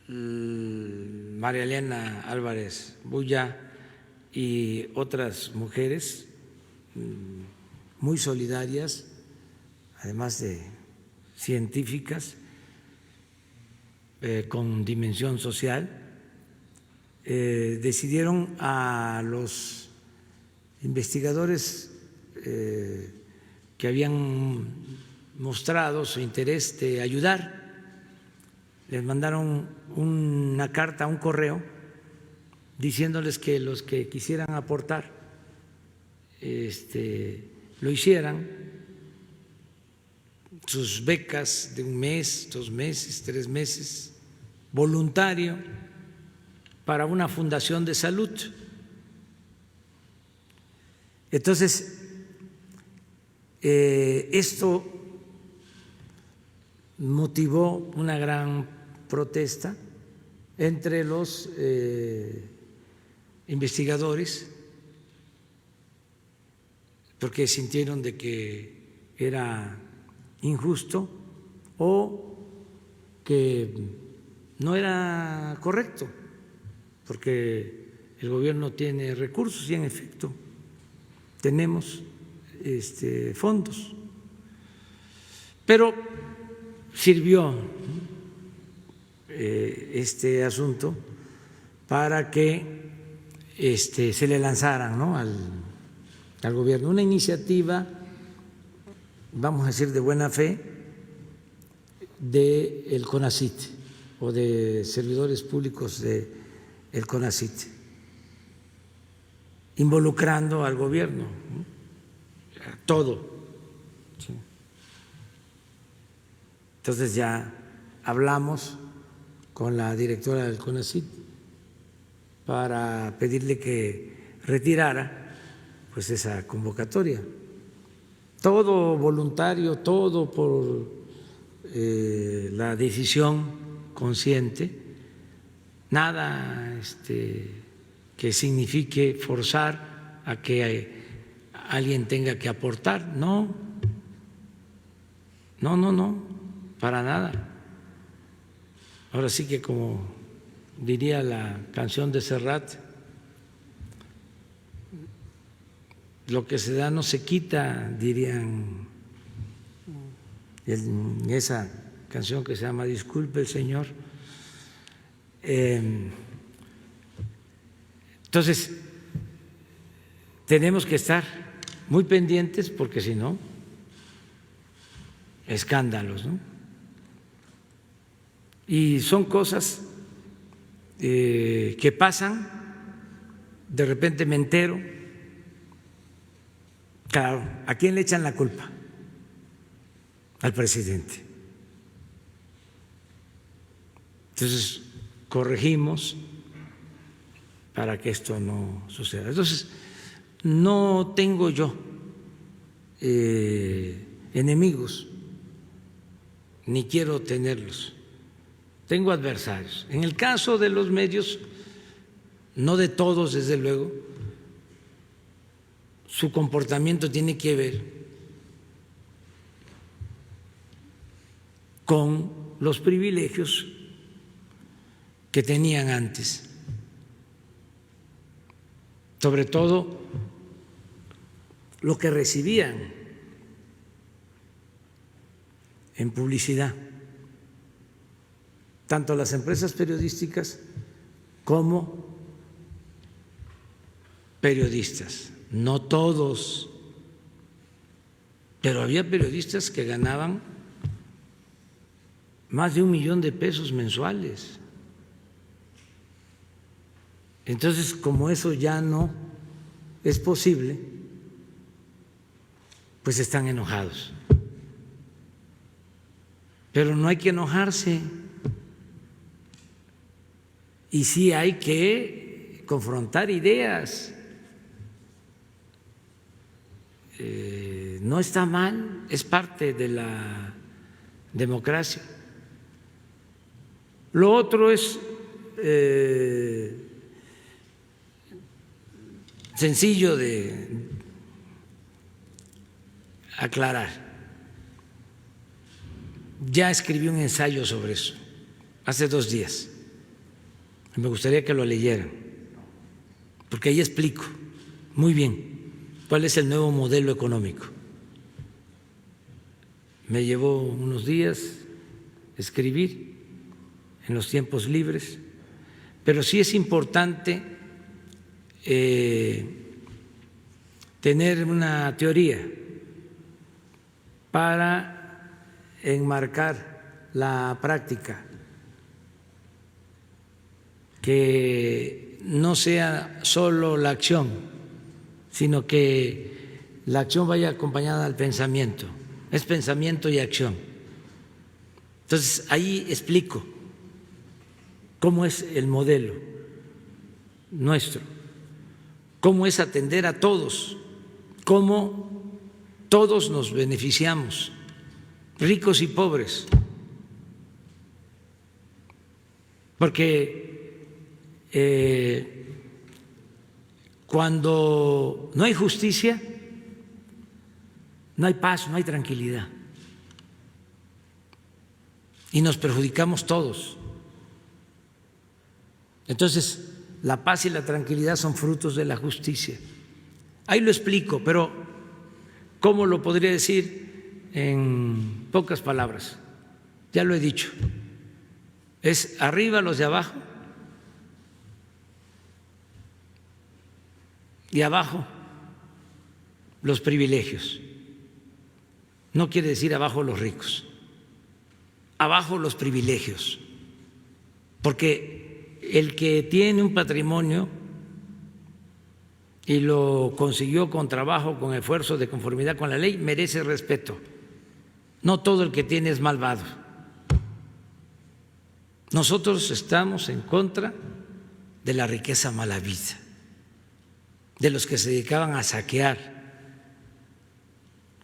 María Elena Álvarez Bulla y otras mujeres muy solidarias, además de científicas, con dimensión social, decidieron a los investigadores que habían mostrado su interés de ayudar, les mandaron una carta, un correo, diciéndoles que los que quisieran aportar lo hicieran, sus becas de 1 mes, 2 meses, 3 meses, voluntario, para una fundación de salud. Entonces, esto motivó una gran protesta entre los investigadores, porque sintieron de que era injusto o que no era correcto, porque el gobierno tiene recursos y en efecto tenemos fondos, pero sirvió este asunto para que se le lanzaran, ¿no?, al gobierno una iniciativa, vamos a decir, de buena fe del CONACYT o de servidores públicos del CONACYT, involucrando al gobierno, ¿no?, todo. ¿Sí? Entonces ya hablamos con la directora del CONACYT para pedirle que retirara pues esa convocatoria. Todo voluntario, todo por la decisión consciente, nada que signifique forzar a que alguien tenga que aportar, no, para nada. Ahora sí que, como diría la canción de Serrat, lo que se da no se quita, dirían en esa canción que se llama Disculpe el Señor. Entonces, tenemos que estar muy pendientes porque si no, escándalos, ¿no? Y son cosas que pasan, de repente me entero. Claro, ¿a quién le echan la culpa? Al presidente. Entonces, corregimos para que esto no suceda. Entonces, no tengo yo enemigos, ni quiero tenerlos. Tengo adversarios. En el caso de los medios, no de todos, desde luego, su comportamiento tiene que ver con los privilegios que tenían antes, sobre todo lo que recibían en publicidad, tanto las empresas periodísticas como periodistas. No todos, pero había periodistas que ganaban más de $1 millón mensuales. Entonces, como eso ya no es posible, pues están enojados. Pero no hay que enojarse. Y sí hay que confrontar ideas. No está mal, es parte de la democracia. Lo otro es sencillo de aclarar. Ya escribí un ensayo sobre eso hace 2 días. Me gustaría que lo leyeran, porque ahí explico muy bien cuál es el nuevo modelo económico. Me llevó unos días escribir en los tiempos libres, pero sí es importante tener una teoría para enmarcar la práctica, que no sea solo la acción, sino que la acción vaya acompañada al pensamiento. Es pensamiento y acción. Entonces, ahí explico cómo es el modelo nuestro, cómo es atender a todos, cómo todos nos beneficiamos, ricos y pobres, porque cuando no hay justicia, no hay paz, no hay tranquilidad, y nos perjudicamos todos. Entonces, la paz y la tranquilidad son frutos de la justicia. Ahí lo explico, pero ¿cómo lo podría decir en pocas palabras? Ya lo he dicho. Es arriba los de abajo y abajo los privilegios. No quiere decir abajo los ricos, abajo los privilegios, porque el que tiene un patrimonio y lo consiguió con trabajo, con esfuerzo, de conformidad con la ley, merece respeto. No todo el que tiene es malvado. Nosotros estamos en contra de la riqueza mal habida, de los que se dedicaban a saquear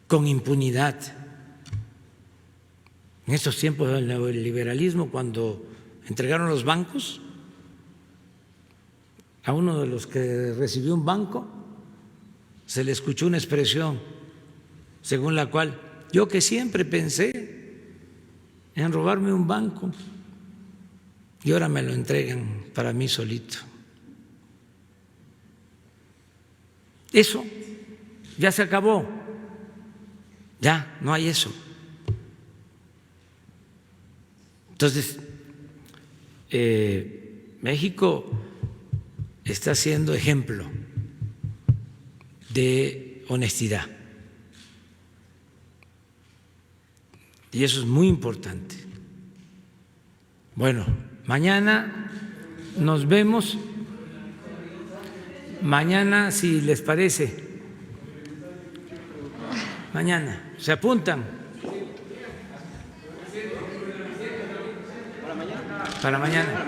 con impunidad. En estos tiempos del neoliberalismo, cuando entregaron los bancos, a uno de los que recibió un banco se le escuchó una expresión según la cual yo, que siempre pensé en robarme un banco, y ahora me lo entregan para mí solito. Eso ya se acabó, ya no hay eso. Entonces, México está siendo ejemplo de honestidad. Y eso es muy importante. Bueno, mañana nos vemos. Mañana, si les parece. Mañana. ¿Se apuntan? Para mañana.